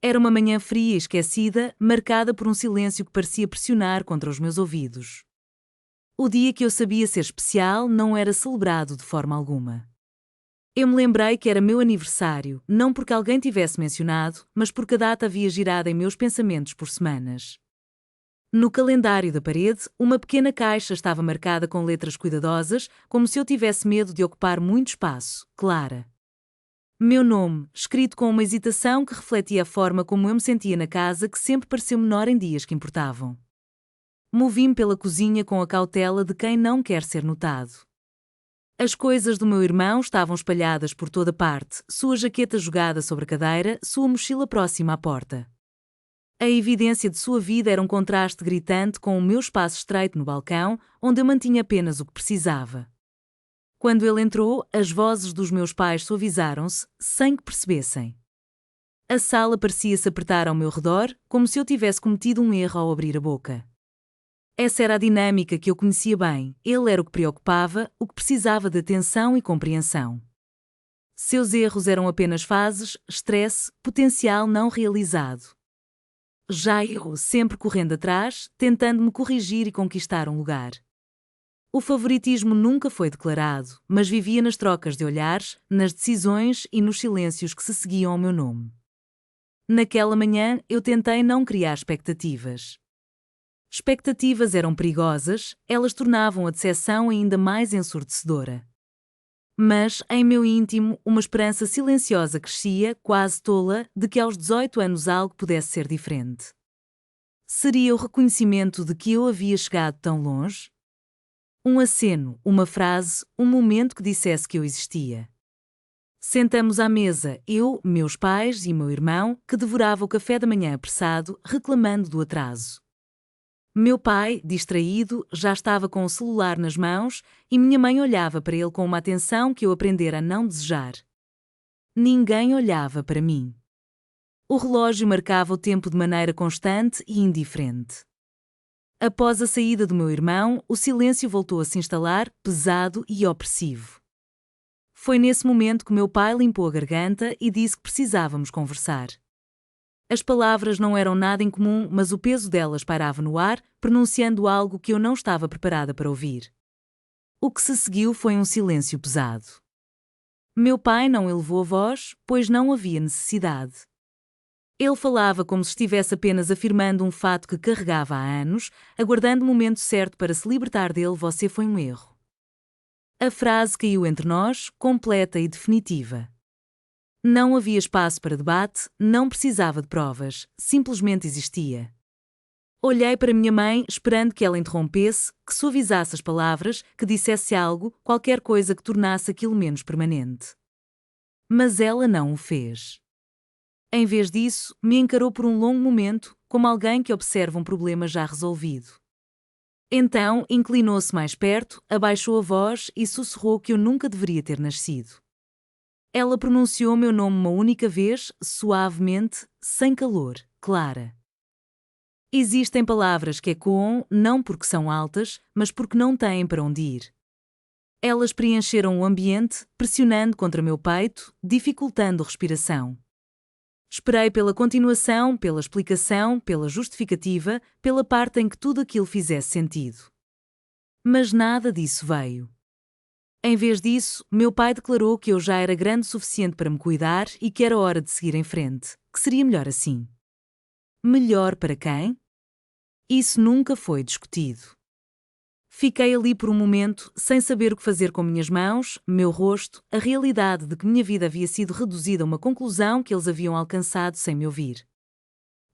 Era uma manhã fria e esquecida, marcada por um silêncio que parecia pressionar contra os meus ouvidos. O dia que eu sabia ser especial não era celebrado de forma alguma. Eu me lembrei que era meu aniversário, não porque alguém tivesse mencionado, mas porque a data havia girado em meus pensamentos por semanas. No calendário da parede, uma pequena caixa estava marcada com letras cuidadosas, como se eu tivesse medo de ocupar muito espaço. Clara. Meu nome, escrito com uma hesitação que refletia a forma como eu me sentia na casa, que sempre pareceu menor em dias que importavam. Movi-me pela cozinha com a cautela de quem não quer ser notado. As coisas do meu irmão estavam espalhadas por toda parte, sua jaqueta jogada sobre a cadeira, sua mochila próxima à porta. A evidência de sua vida era um contraste gritante com o meu espaço estreito no balcão, onde eu mantinha apenas o que precisava. Quando ele entrou, as vozes dos meus pais suavizaram-se, sem que percebessem. A sala parecia-se apertar ao meu redor, como se eu tivesse cometido um erro ao abrir a boca. Essa era a dinâmica que eu conhecia bem, ele era o que preocupava, o que precisava de atenção e compreensão. Seus erros eram apenas fases, estresse, potencial não realizado. Já eu, sempre correndo atrás, tentando me corrigir e conquistar um lugar. O favoritismo nunca foi declarado, mas vivia nas trocas de olhares, nas decisões e nos silêncios que se seguiam ao meu nome. Naquela manhã, eu tentei não criar expectativas. Expectativas eram perigosas, elas tornavam a decepção ainda mais ensurdecedora. Mas, em meu íntimo, uma esperança silenciosa crescia, quase tola, de que aos 18 anos algo pudesse ser diferente. Seria o reconhecimento de que eu havia chegado tão longe? Um aceno, uma frase, um momento que dissesse que eu existia. Sentamos à mesa, eu, meus pais e meu irmão, que devorava o café da manhã apressado, reclamando do atraso. Meu pai, distraído, já estava com o celular nas mãos e minha mãe olhava para ele com uma atenção que eu aprendera a não desejar. Ninguém olhava para mim. O relógio marcava o tempo de maneira constante e indiferente. Após a saída do meu irmão, o silêncio voltou a se instalar, pesado e opressivo. Foi nesse momento que meu pai limpou a garganta e disse que precisávamos conversar. As palavras não eram nada incomum, mas o peso delas pairava no ar, pronunciando algo que eu não estava preparada para ouvir. O que se seguiu foi um silêncio pesado. Meu pai não elevou a voz, pois não havia necessidade. Ele falava como se estivesse apenas afirmando um fato que carregava há anos, aguardando o momento certo para se libertar dele. Você foi um erro. A frase caiu entre nós, completa e definitiva. Não havia espaço para debate, não precisava de provas, simplesmente existia. Olhei para minha mãe, esperando que ela interrompesse, que suavizasse as palavras, que dissesse algo, qualquer coisa que tornasse aquilo menos permanente. Mas ela não o fez. Em vez disso, me encarou por um longo momento, como alguém que observa um problema já resolvido. Então, inclinou-se mais perto, abaixou a voz e sussurrou que eu nunca deveria ter nascido. Ela pronunciou meu nome uma única vez, suavemente, sem calor, Clara. Existem palavras que ecoam não porque são altas, mas porque não têm para onde ir. Elas preencheram o ambiente, pressionando contra meu peito, dificultando a respiração. Esperei pela continuação, pela explicação, pela justificativa, pela parte em que tudo aquilo fizesse sentido. Mas nada disso veio. Em vez disso, meu pai declarou que eu já era grande o suficiente para me cuidar e que era hora de seguir em frente, que seria melhor assim. Melhor para quem? Isso nunca foi discutido. Fiquei ali por um momento, sem saber o que fazer com minhas mãos, meu rosto, a realidade de que minha vida havia sido reduzida a uma conclusão que eles haviam alcançado sem me ouvir.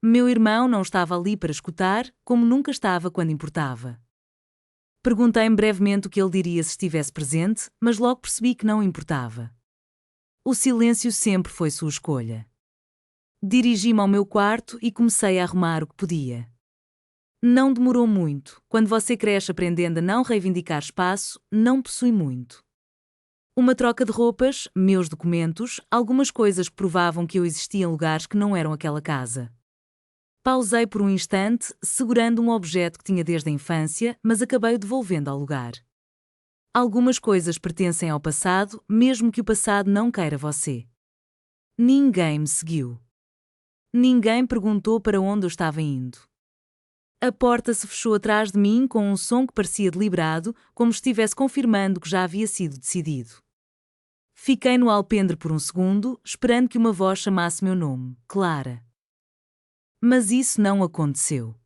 Meu irmão não estava ali para escutar, como nunca estava quando importava. Perguntei-me brevemente o que ele diria se estivesse presente, mas logo percebi que não importava. O silêncio sempre foi sua escolha. Dirigi-me ao meu quarto e comecei a arrumar o que podia. Não demorou muito. Quando você cresce aprendendo a não reivindicar espaço, não possui muito. Uma troca de roupas, meus documentos, algumas coisas que provavam que eu existia em lugares que não eram aquela casa. Pausei por um instante, segurando um objeto que tinha desde a infância, mas acabei o devolvendo ao lugar. Algumas coisas pertencem ao passado, mesmo que o passado não queira você. Ninguém me seguiu. Ninguém perguntou para onde eu estava indo. A porta se fechou atrás de mim com um som que parecia deliberado, como estivesse confirmando que já havia sido decidido. Fiquei no alpendre por um segundo, esperando que uma voz chamasse meu nome, Clara. Mas isso não aconteceu.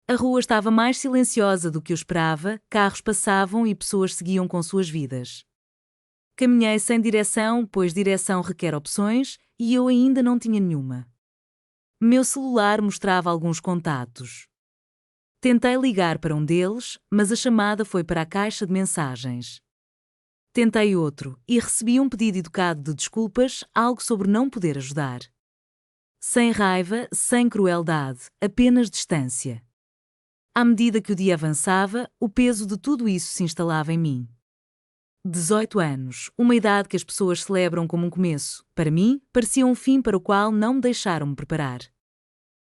A rua estava mais silenciosa do que eu esperava, carros passavam e pessoas seguiam com suas vidas. Caminhei sem direção, pois direção requer opções, e eu ainda não tinha nenhuma. Meu celular mostrava alguns contatos. Tentei ligar para um deles, mas a chamada foi para a caixa de mensagens. Tentei outro, e recebi um pedido educado de desculpas, algo sobre não poder ajudar. Sem raiva, sem crueldade, apenas distância. À medida que o dia avançava, o peso de tudo isso se instalava em mim. 18 anos, uma idade que as pessoas celebram como um começo, para mim, parecia um fim para o qual não me deixaram me preparar.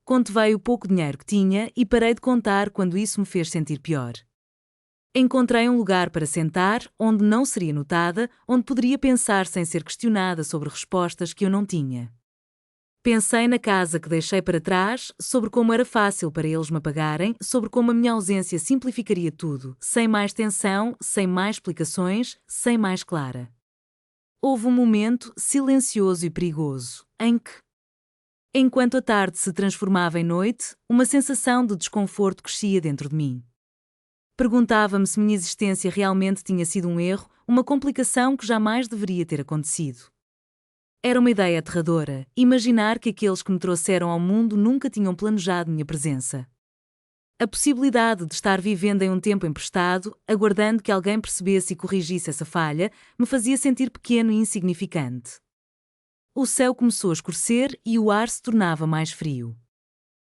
Contei o pouco dinheiro que tinha e parei de contar quando isso me fez sentir pior. Encontrei um lugar para sentar, onde não seria notada, onde poderia pensar sem ser questionada sobre respostas que eu não tinha. Pensei na casa que deixei para trás, sobre como era fácil para eles me apagarem, sobre como a minha ausência simplificaria tudo, sem mais tensão, sem mais explicações, sem mais Clara. Houve um momento silencioso e perigoso, em que, enquanto a tarde se transformava em noite, uma sensação de desconforto crescia dentro de mim. Perguntava-me se minha existência realmente tinha sido um erro, uma complicação que jamais deveria ter acontecido. Era uma ideia aterradora, imaginar que aqueles que me trouxeram ao mundo nunca tinham planejado minha presença. A possibilidade de estar vivendo em um tempo emprestado, aguardando que alguém percebesse e corrigisse essa falha, me fazia sentir pequeno e insignificante. O céu começou a escurecer e o ar se tornava mais frio.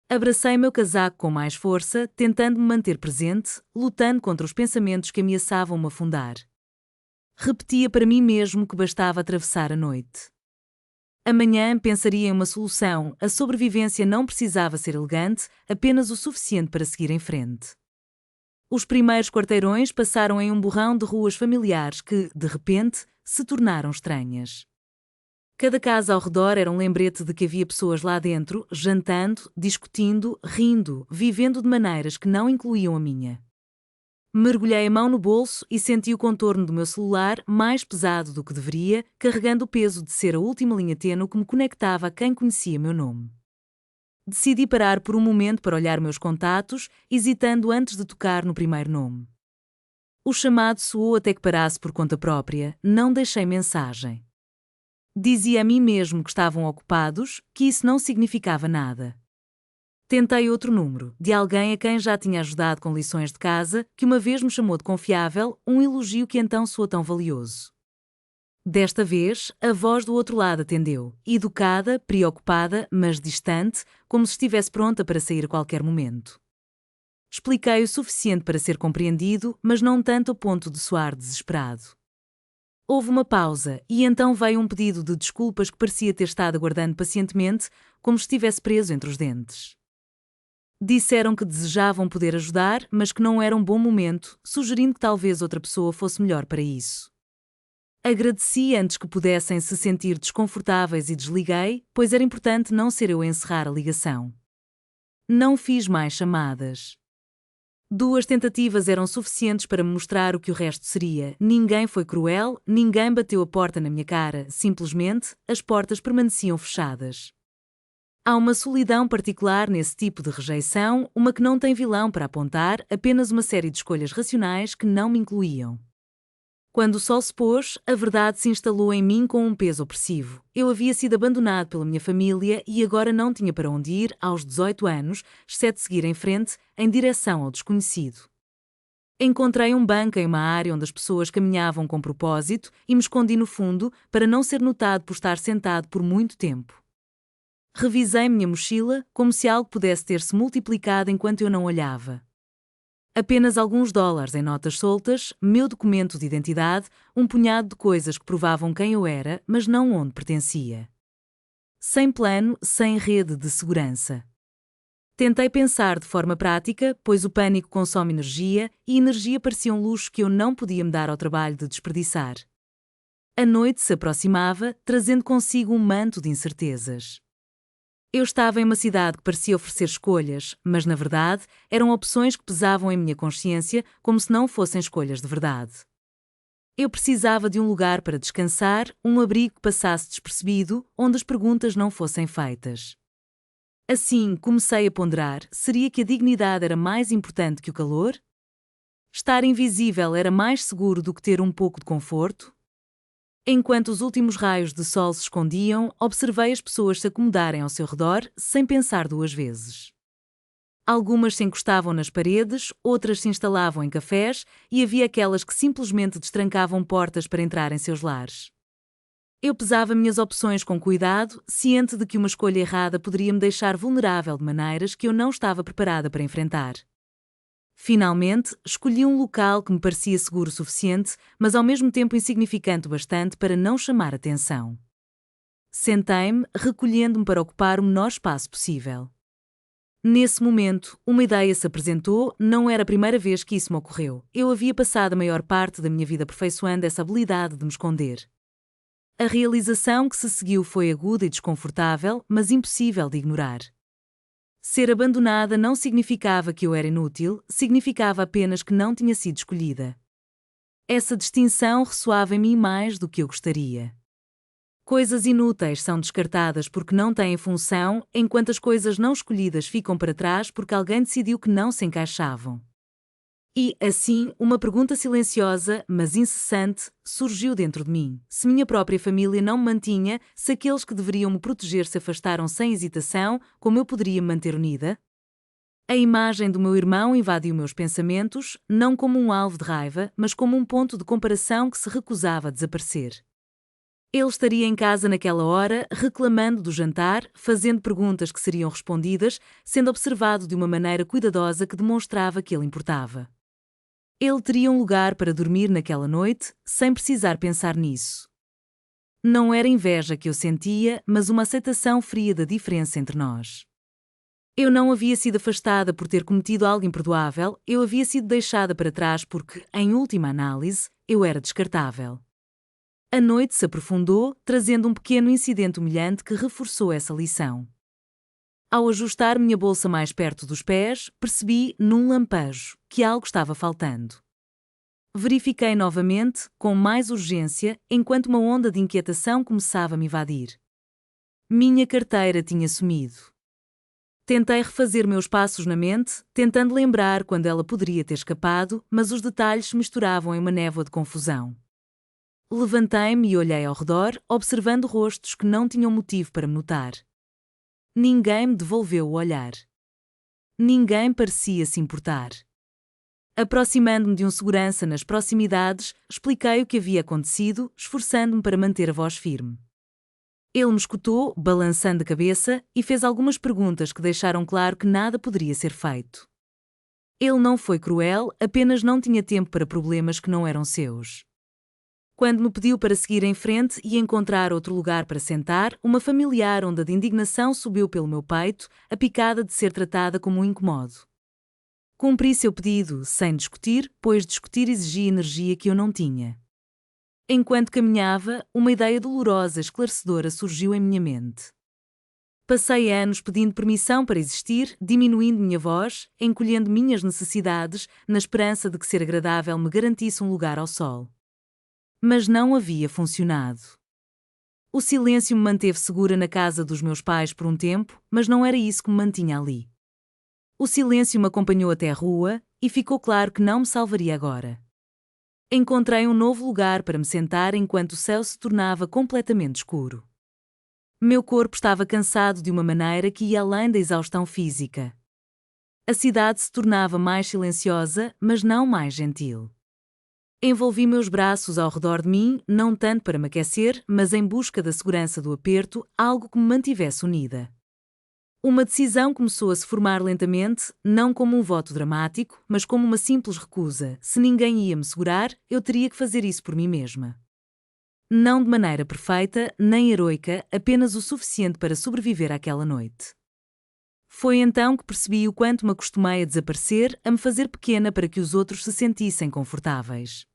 Abracei meu casaco com mais força, tentando me manter presente, lutando contra os pensamentos que ameaçavam me afundar. Repetia para mim mesmo que bastava atravessar a noite. Amanhã pensaria em uma solução, a sobrevivência não precisava ser elegante, apenas o suficiente para seguir em frente. Os primeiros quarteirões passaram em um borrão de ruas familiares que, de repente, se tornaram estranhas. Cada casa ao redor era um lembrete de que havia pessoas lá dentro, jantando, discutindo, rindo, vivendo de maneiras que não incluíam a minha. Mergulhei a mão no bolso e senti o contorno do meu celular mais pesado do que deveria, carregando o peso de ser a última linha tênue que me conectava a quem conhecia meu nome. Decidi parar por um momento para olhar meus contatos, hesitando antes de tocar no primeiro nome. O chamado soou até que parasse por conta própria, não deixei mensagem. Dizia a mim mesmo que estavam ocupados, que isso não significava nada. Tentei outro número, de alguém a quem já tinha ajudado com lições de casa, que uma vez me chamou de confiável, um elogio que então soou tão valioso. Desta vez, a voz do outro lado atendeu, educada, preocupada, mas distante, como se estivesse pronta para sair a qualquer momento. Expliquei o suficiente para ser compreendido, mas não tanto a ponto de soar desesperado. Houve uma pausa, e então veio um pedido de desculpas que parecia ter estado aguardando pacientemente, como se estivesse preso entre os dentes. Disseram que desejavam poder ajudar, mas que não era um bom momento, sugerindo que talvez outra pessoa fosse melhor para isso. Agradeci antes que pudessem se sentir desconfortáveis e desliguei, pois era importante não ser eu a encerrar a ligação. Não fiz mais chamadas. 2 tentativas eram suficientes para me mostrar o que o resto seria. Ninguém foi cruel, ninguém bateu a porta na minha cara, simplesmente, as portas permaneciam fechadas. Há uma solidão particular nesse tipo de rejeição, uma que não tem vilão para apontar, apenas uma série de escolhas racionais que não me incluíam. Quando o sol se pôs, a verdade se instalou em mim com um peso opressivo. Eu havia sido abandonado pela minha família e agora não tinha para onde ir aos 18 anos, exceto seguir em frente, em direção ao desconhecido. Encontrei um banco em uma área onde as pessoas caminhavam com propósito e me escondi no fundo para não ser notado por estar sentado por muito tempo. Revisei minha mochila, como se algo pudesse ter se multiplicado enquanto eu não olhava. Apenas alguns dólares em notas soltas, meu documento de identidade, um punhado de coisas que provavam quem eu era, mas não onde pertencia. Sem plano, sem rede de segurança. Tentei pensar de forma prática, pois o pânico consome energia, e energia parecia um luxo que eu não podia me dar ao trabalho de desperdiçar. A noite se aproximava, trazendo consigo um manto de incertezas. Eu estava em uma cidade que parecia oferecer escolhas, mas na verdade eram opções que pesavam em minha consciência como se não fossem escolhas de verdade. Eu precisava de um lugar para descansar, um abrigo que passasse despercebido, onde as perguntas não fossem feitas. Assim, comecei a ponderar: seria que a dignidade era mais importante que o calor? Estar invisível era mais seguro do que ter um pouco de conforto? Enquanto os últimos raios de sol se escondiam, observei as pessoas se acomodarem ao seu redor, sem pensar duas vezes. Algumas se encostavam nas paredes, outras se instalavam em cafés e havia aquelas que simplesmente destrancavam portas para entrar em seus lares. Eu pesava minhas opções com cuidado, ciente de que uma escolha errada poderia me deixar vulnerável de maneiras que eu não estava preparada para enfrentar. Finalmente, escolhi um local que me parecia seguro o suficiente, mas ao mesmo tempo insignificante o bastante para não chamar atenção. Sentei-me, recolhendo-me para ocupar o menor espaço possível. Nesse momento, uma ideia se apresentou. Não era a primeira vez que isso me ocorreu. Eu havia passado a maior parte da minha vida aperfeiçoando essa habilidade de me esconder. A realização que se seguiu foi aguda e desconfortável, mas impossível de ignorar. Ser abandonada não significava que eu era inútil, significava apenas que não tinha sido escolhida. Essa distinção ressoava em mim mais do que eu gostaria. Coisas inúteis são descartadas porque não têm função, enquanto as coisas não escolhidas ficam para trás porque alguém decidiu que não se encaixavam. E, assim, uma pergunta silenciosa, mas incessante, surgiu dentro de mim: se minha própria família não me mantinha, se aqueles que deveriam me proteger se afastaram sem hesitação, como eu poderia me manter unida? A imagem do meu irmão invadiu meus pensamentos, não como um alvo de raiva, mas como um ponto de comparação que se recusava a desaparecer. Ele estaria em casa naquela hora, reclamando do jantar, fazendo perguntas que seriam respondidas, sendo observado de uma maneira cuidadosa que demonstrava que ele importava. Ele teria um lugar para dormir naquela noite, sem precisar pensar nisso. Não era inveja que eu sentia, mas uma aceitação fria da diferença entre nós. Eu não havia sido afastada por ter cometido algo imperdoável, eu havia sido deixada para trás porque, em última análise, eu era descartável. A noite se aprofundou, trazendo um pequeno incidente humilhante que reforçou essa lição. Ao ajustar minha bolsa mais perto dos pés, percebi, num lampejo, que algo estava faltando. Verifiquei novamente, com mais urgência, enquanto uma onda de inquietação começava a me invadir. Minha carteira tinha sumido. Tentei refazer meus passos na mente, tentando lembrar quando ela poderia ter escapado, mas os detalhes se misturavam em uma névoa de confusão. Levantei-me e olhei ao redor, observando rostos que não tinham motivo para me notar. Ninguém me devolveu o olhar. Ninguém parecia se importar. Aproximando-me de um segurança nas proximidades, expliquei o que havia acontecido, esforçando-me para manter a voz firme. Ele me escutou, balançando a cabeça, e fez algumas perguntas que deixaram claro que nada poderia ser feito. Ele não foi cruel, apenas não tinha tempo para problemas que não eram seus. Quando me pediu para seguir em frente e encontrar outro lugar para sentar, uma familiar onda de indignação subiu pelo meu peito, a picada de ser tratada como um incomodo. Cumpri seu pedido, sem discutir, pois discutir exigia energia que eu não tinha. Enquanto caminhava, uma ideia dolorosa e esclarecedora surgiu em minha mente. Passei anos pedindo permissão para existir, diminuindo minha voz, encolhendo minhas necessidades, na esperança de que ser agradável me garantisse um lugar ao sol. Mas não havia funcionado. O silêncio me manteve segura na casa dos meus pais por um tempo, mas não era isso que me mantinha ali. O silêncio me acompanhou até a rua, e ficou claro que não me salvaria agora. Encontrei um novo lugar para me sentar enquanto o céu se tornava completamente escuro. Meu corpo estava cansado de uma maneira que ia além da exaustão física. A cidade se tornava mais silenciosa, mas não mais gentil. Envolvi meus braços ao redor de mim, não tanto para me aquecer, mas em busca da segurança do aperto, algo que me mantivesse unida. Uma decisão começou a se formar lentamente, não como um voto dramático, mas como uma simples recusa. Se ninguém ia me segurar, eu teria que fazer isso por mim mesma. Não de maneira perfeita, nem heroica, apenas o suficiente para sobreviver àquela noite. Foi então que percebi o quanto me acostumei a desaparecer, a me fazer pequena para que os outros se sentissem confortáveis.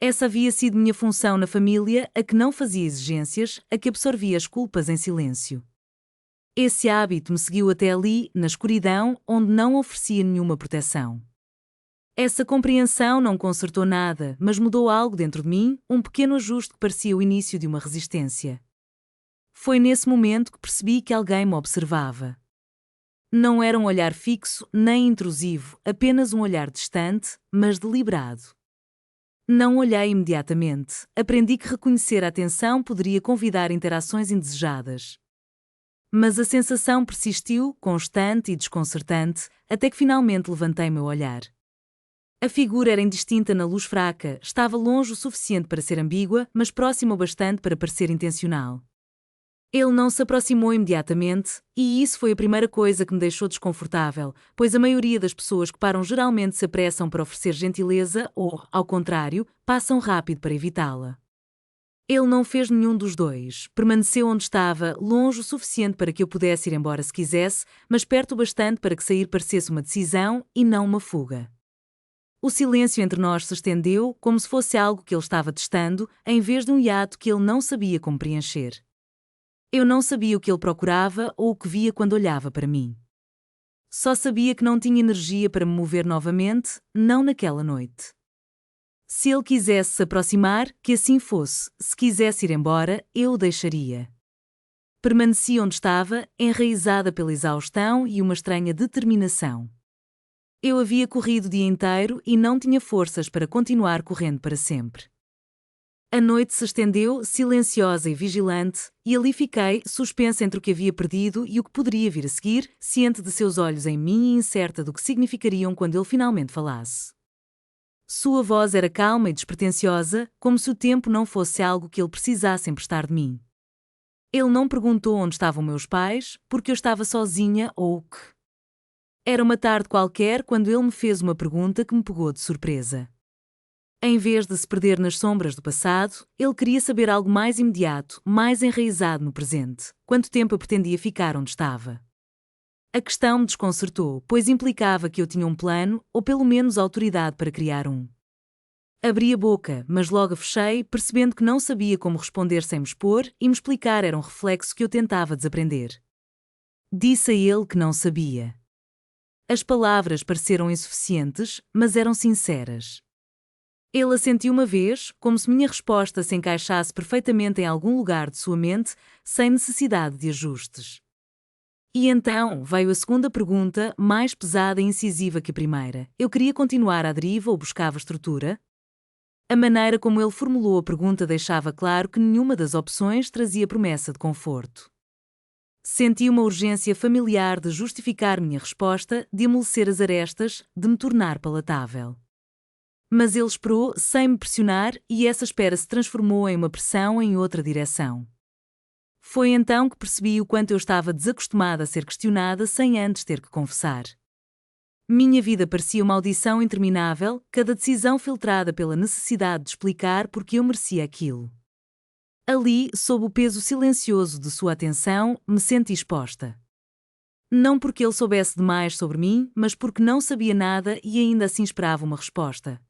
Essa havia sido minha função na família, a que não fazia exigências, a que absorvia as culpas em silêncio. Esse hábito me seguiu até ali, na escuridão, onde não oferecia nenhuma proteção. Essa compreensão não consertou nada, mas mudou algo dentro de mim, um pequeno ajuste que parecia o início de uma resistência. Foi nesse momento que percebi que alguém me observava. Não era um olhar fixo, nem intrusivo, apenas um olhar distante, mas deliberado. Não olhei imediatamente, aprendi que reconhecer a atenção poderia convidar interações indesejadas. Mas a sensação persistiu, constante e desconcertante, até que finalmente levantei meu olhar. A figura era indistinta na luz fraca, estava longe o suficiente para ser ambígua, mas próxima o bastante para parecer intencional. Ele não se aproximou imediatamente, e isso foi a primeira coisa que me deixou desconfortável, pois a maioria das pessoas que param geralmente se apressam para oferecer gentileza ou, ao contrário, passam rápido para evitá-la. Ele não fez nenhum dos dois, permaneceu onde estava, longe o suficiente para que eu pudesse ir embora se quisesse, mas perto o bastante para que sair parecesse uma decisão e não uma fuga. O silêncio entre nós se estendeu, como se fosse algo que ele estava testando, em vez de um hiato que ele não sabia como preencher. Eu não sabia o que ele procurava ou o que via quando olhava para mim. Só sabia que não tinha energia para me mover novamente, não naquela noite. Se ele quisesse se aproximar, que assim fosse, se quisesse ir embora, eu o deixaria. Permaneci onde estava, enraizada pela exaustão e uma estranha determinação. Eu havia corrido o dia inteiro e não tinha forças para continuar correndo para sempre. A noite se estendeu, silenciosa e vigilante, e ali fiquei, suspensa entre o que havia perdido e o que poderia vir a seguir, ciente de seus olhos em mim e incerta do que significariam quando ele finalmente falasse. Sua voz era calma e despretensiosa, como se o tempo não fosse algo que ele precisasse emprestar de mim. Ele não perguntou onde estavam meus pais, porque eu estava sozinha ou o que. Era uma tarde qualquer quando ele me fez uma pergunta que me pegou de surpresa. Em vez de se perder nas sombras do passado, ele queria saber algo mais imediato, mais enraizado no presente. Quanto tempo eu pretendia ficar onde estava? A questão me desconcertou, pois implicava que eu tinha um plano, ou pelo menos autoridade para criar um. Abri a boca, mas logo a fechei, percebendo que não sabia como responder sem me expor, e me explicar era um reflexo que eu tentava desaprender. Disse a ele que não sabia. As palavras pareceram insuficientes, mas eram sinceras. Ele assentiu uma vez, como se minha resposta se encaixasse perfeitamente em algum lugar de sua mente, sem necessidade de ajustes. E então veio a segunda pergunta, mais pesada e incisiva que a primeira. Eu queria continuar à deriva ou buscava estrutura? A maneira como ele formulou a pergunta deixava claro que nenhuma das opções trazia promessa de conforto. Senti uma urgência familiar de justificar minha resposta, de amolecer as arestas, de me tornar palatável. Mas ele esperou, sem me pressionar, e essa espera se transformou em uma pressão em outra direção. Foi então que percebi o quanto eu estava desacostumada a ser questionada sem antes ter que confessar. Minha vida parecia uma audição interminável, cada decisão filtrada pela necessidade de explicar porque eu merecia aquilo. Ali, sob o peso silencioso de sua atenção, me senti exposta. Não porque ele soubesse demais sobre mim, mas porque não sabia nada e ainda assim esperava uma resposta.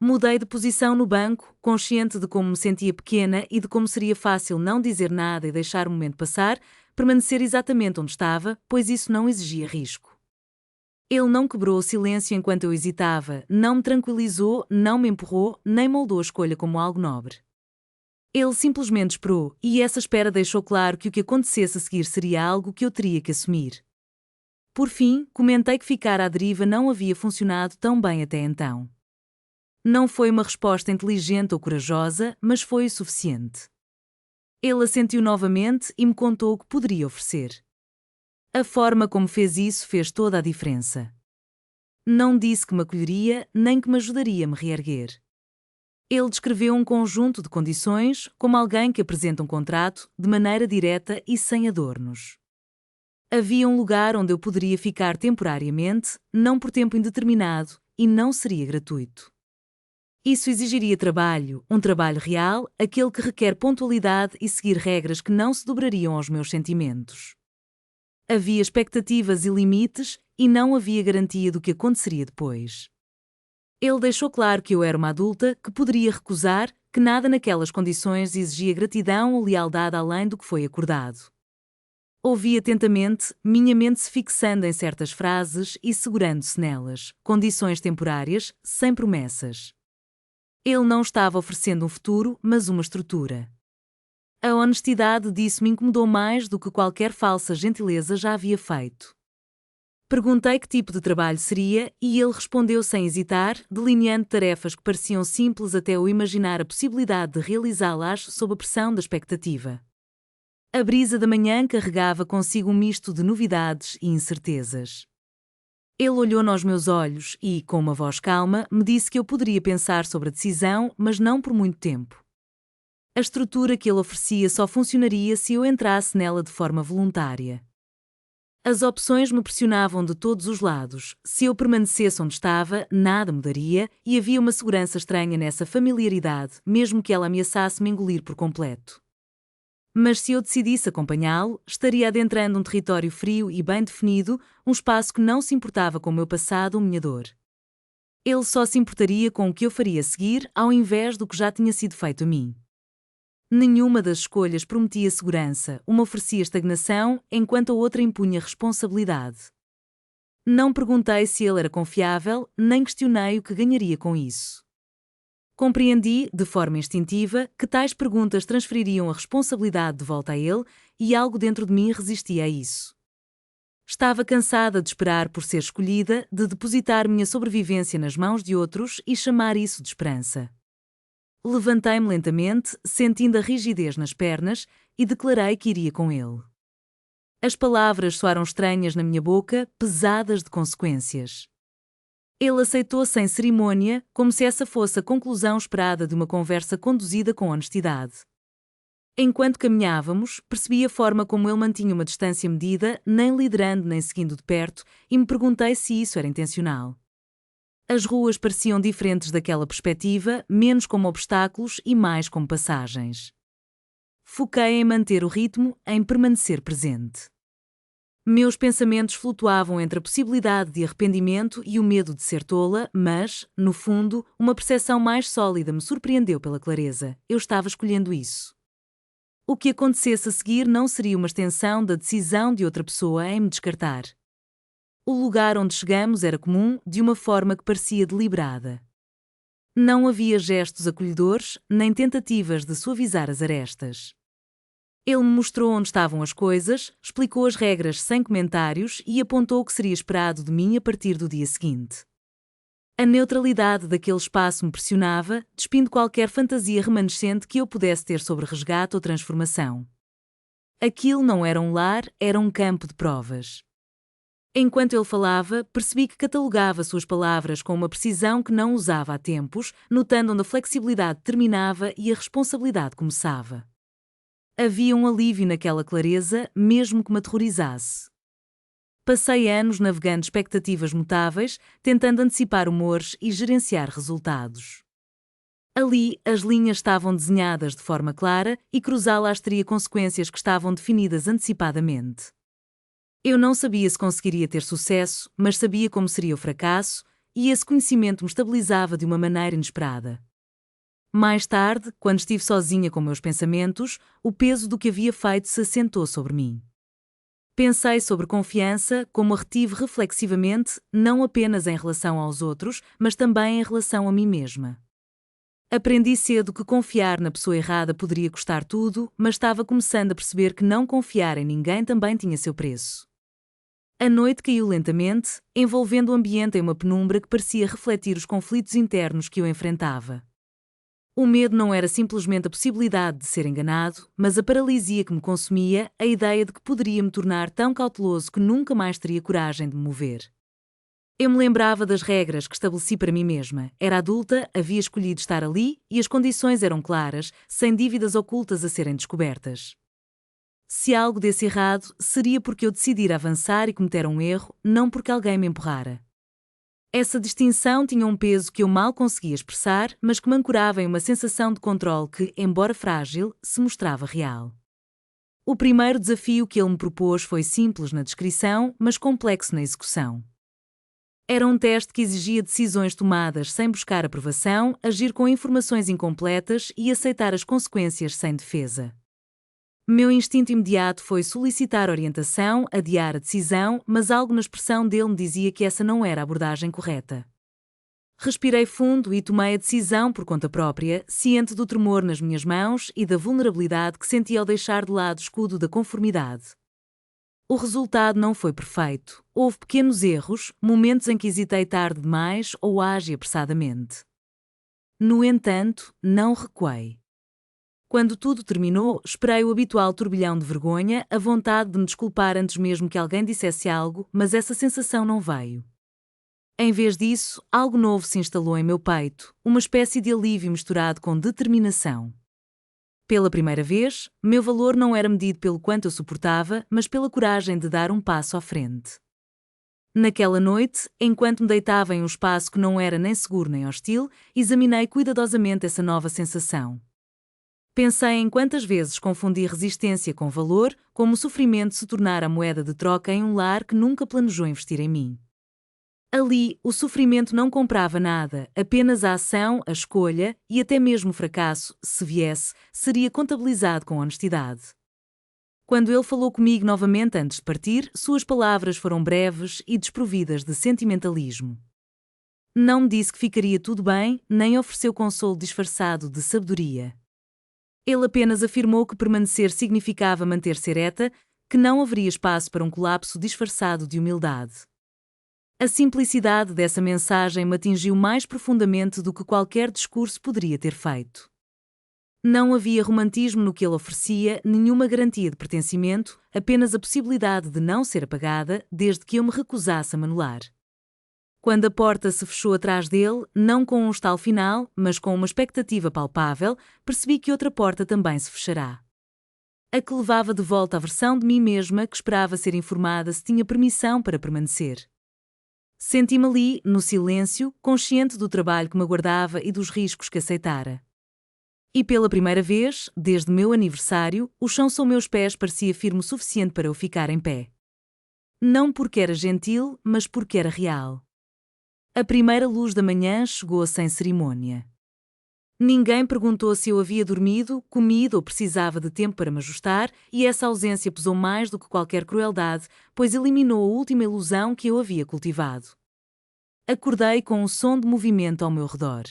Mudei de posição no banco, consciente de como me sentia pequena e de como seria fácil não dizer nada e deixar o momento passar, permanecer exatamente onde estava, pois isso não exigia risco. Ele não quebrou o silêncio enquanto eu hesitava, não me tranquilizou, não me empurrou, nem moldou a escolha como algo nobre. Ele simplesmente esperou, e essa espera deixou claro que o que acontecesse a seguir seria algo que eu teria que assumir. Por fim, comentei que ficar à deriva não havia funcionado tão bem até então. Não foi uma resposta inteligente ou corajosa, mas foi o suficiente. Ele assentiu novamente e me contou o que poderia oferecer. A forma como fez isso fez toda a diferença. Não disse que me acolheria, nem que me ajudaria a me reerguer. Ele descreveu um conjunto de condições, como alguém que apresenta um contrato, de maneira direta e sem adornos. Havia um lugar onde eu poderia ficar temporariamente, não por tempo indeterminado, e não seria gratuito. Isso exigiria trabalho, um trabalho real, aquele que requer pontualidade e seguir regras que não se dobrariam aos meus sentimentos. Havia expectativas e limites, e não havia garantia do que aconteceria depois. Ele deixou claro que eu era uma adulta, que poderia recusar, que nada naquelas condições exigia gratidão ou lealdade além do que foi acordado. Ouvi atentamente, minha mente se fixando em certas frases e segurando-se nelas, condições temporárias, sem promessas. Ele não estava oferecendo um futuro, mas uma estrutura. A honestidade disso me incomodou mais do que qualquer falsa gentileza já havia feito. Perguntei que tipo de trabalho seria e ele respondeu sem hesitar, delineando tarefas que pareciam simples até eu imaginar a possibilidade de realizá-las sob a pressão da expectativa. A brisa da manhã carregava consigo um misto de novidades e incertezas. Ele olhou nos meus olhos e, com uma voz calma, me disse que eu poderia pensar sobre a decisão, mas não por muito tempo. A estrutura que ele oferecia só funcionaria se eu entrasse nela de forma voluntária. As opções me pressionavam de todos os lados. Se eu permanecesse onde estava, nada mudaria e havia uma segurança estranha nessa familiaridade, mesmo que ela ameaçasse me engolir por completo. Mas se eu decidisse acompanhá-lo, estaria adentrando um território frio e bem definido, um espaço que não se importava com o meu passado humilhador. Ele só se importaria com o que eu faria a seguir, ao invés do que já tinha sido feito a mim. Nenhuma das escolhas prometia segurança, uma oferecia estagnação, enquanto a outra impunha responsabilidade. Não perguntei se ele era confiável, nem questionei o que ganharia com isso. Compreendi, de forma instintiva, que tais perguntas transfeririam a responsabilidade de volta a ele, e algo dentro de mim resistia a isso. Estava cansada de esperar por ser escolhida, de depositar minha sobrevivência nas mãos de outros e chamar isso de esperança. Levantei-me lentamente, sentindo a rigidez nas pernas, e declarei que iria com ele. As palavras soaram estranhas na minha boca, pesadas de consequências. Ele aceitou sem cerimônia, como se essa fosse a conclusão esperada de uma conversa conduzida com honestidade. Enquanto caminhávamos, percebi a forma como ele mantinha uma distância medida, nem liderando nem seguindo de perto, e me perguntei se isso era intencional. As ruas pareciam diferentes daquela perspectiva, menos como obstáculos e mais como passagens. Foquei em manter o ritmo, em permanecer presente. Meus pensamentos flutuavam entre a possibilidade de arrependimento e o medo de ser tola, mas, no fundo, uma percepção mais sólida me surpreendeu pela clareza. Eu estava escolhendo isso. O que acontecesse a seguir não seria uma extensão da decisão de outra pessoa em me descartar. O lugar onde chegamos era comum, de uma forma que parecia deliberada. Não havia gestos acolhedores, nem tentativas de suavizar as arestas. Ele me mostrou onde estavam as coisas, explicou as regras sem comentários e apontou o que seria esperado de mim a partir do dia seguinte. A neutralidade daquele espaço me pressionava, despindo qualquer fantasia remanescente que eu pudesse ter sobre resgate ou transformação. Aquilo não era um lar, era um campo de provas. Enquanto ele falava, percebi que catalogava suas palavras com uma precisão que não usava há tempos, notando onde a flexibilidade terminava e a responsabilidade começava. Havia um alívio naquela clareza, mesmo que me aterrorizasse. Passei anos navegando expectativas mutáveis, tentando antecipar humores e gerenciar resultados. Ali, as linhas estavam desenhadas de forma clara e cruzá-las teria consequências que estavam definidas antecipadamente. Eu não sabia se conseguiria ter sucesso, mas sabia como seria o fracasso, e esse conhecimento me estabilizava de uma maneira inesperada. Mais tarde, quando estive sozinha com meus pensamentos, o peso do que havia feito se assentou sobre mim. Pensei sobre confiança, como a retive reflexivamente, não apenas em relação aos outros, mas também em relação a mim mesma. Aprendi cedo que confiar na pessoa errada poderia custar tudo, mas estava começando a perceber que não confiar em ninguém também tinha seu preço. A noite caiu lentamente, envolvendo o ambiente em uma penumbra que parecia refletir os conflitos internos que eu enfrentava. O medo não era simplesmente a possibilidade de ser enganado, mas a paralisia que me consumia, a ideia de que poderia me tornar tão cauteloso que nunca mais teria coragem de me mover. Eu me lembrava das regras que estabeleci para mim mesma. Era adulta, havia escolhido estar ali e as condições eram claras, sem dívidas ocultas a serem descobertas. Se algo desse errado, seria porque eu decidira avançar e cometer um erro, não porque alguém me empurrara. Essa distinção tinha um peso que eu mal conseguia expressar, mas que me ancorava em uma sensação de controle que, embora frágil, se mostrava real. O primeiro desafio que ele me propôs foi simples na descrição, mas complexo na execução. Era um teste que exigia decisões tomadas sem buscar aprovação, agir com informações incompletas e aceitar as consequências sem defesa. Meu instinto imediato foi solicitar orientação, adiar a decisão, mas algo na expressão dele me dizia que essa não era a abordagem correta. Respirei fundo e tomei a decisão por conta própria, ciente do tremor nas minhas mãos e da vulnerabilidade que senti ao deixar de lado o escudo da conformidade. O resultado não foi perfeito. Houve pequenos erros, momentos em que hesitei tarde demais ou agi apressadamente. No entanto, não recuei. Quando tudo terminou, esperei o habitual turbilhão de vergonha, a vontade de me desculpar antes mesmo que alguém dissesse algo, mas essa sensação não veio. Em vez disso, algo novo se instalou em meu peito, uma espécie de alívio misturado com determinação. Pela primeira vez, meu valor não era medido pelo quanto eu suportava, mas pela coragem de dar um passo à frente. Naquela noite, enquanto me deitava em um espaço que não era nem seguro nem hostil, examinei cuidadosamente essa nova sensação. Pensei em quantas vezes confundi resistência com valor, como o sofrimento se tornara a moeda de troca em um lar que nunca planejou investir em mim. Ali, o sofrimento não comprava nada, apenas a ação, a escolha e até mesmo o fracasso, se viesse, seria contabilizado com honestidade. Quando ele falou comigo novamente antes de partir, suas palavras foram breves e desprovidas de sentimentalismo. Não me disse que ficaria tudo bem, nem ofereceu consolo disfarçado de sabedoria. Ele apenas afirmou que permanecer significava manter-se ereta, que não haveria espaço para um colapso disfarçado de humildade. A simplicidade dessa mensagem me atingiu mais profundamente do que qualquer discurso poderia ter feito. Não havia romantismo no que ele oferecia, nenhuma garantia de pertencimento, apenas a possibilidade de não ser apagada, desde que eu me recusasse a manular. Quando a porta se fechou atrás dele, não com um estalo final, mas com uma expectativa palpável, percebi que outra porta também se fechará. A que levava de volta a versão de mim mesma que esperava ser informada se tinha permissão para permanecer. Senti-me ali, no silêncio, consciente do trabalho que me aguardava e dos riscos que aceitara. E pela primeira vez, desde meu aniversário, o chão sob meus pés parecia firme o suficiente para eu ficar em pé. Não porque era gentil, mas porque era real. A primeira luz da manhã chegou sem cerimônia. Ninguém perguntou se eu havia dormido, comido ou precisava de tempo para me ajustar, e essa ausência pesou mais do que qualquer crueldade, pois eliminou a última ilusão que eu havia cultivado. Acordei com um som de movimento ao meu redor.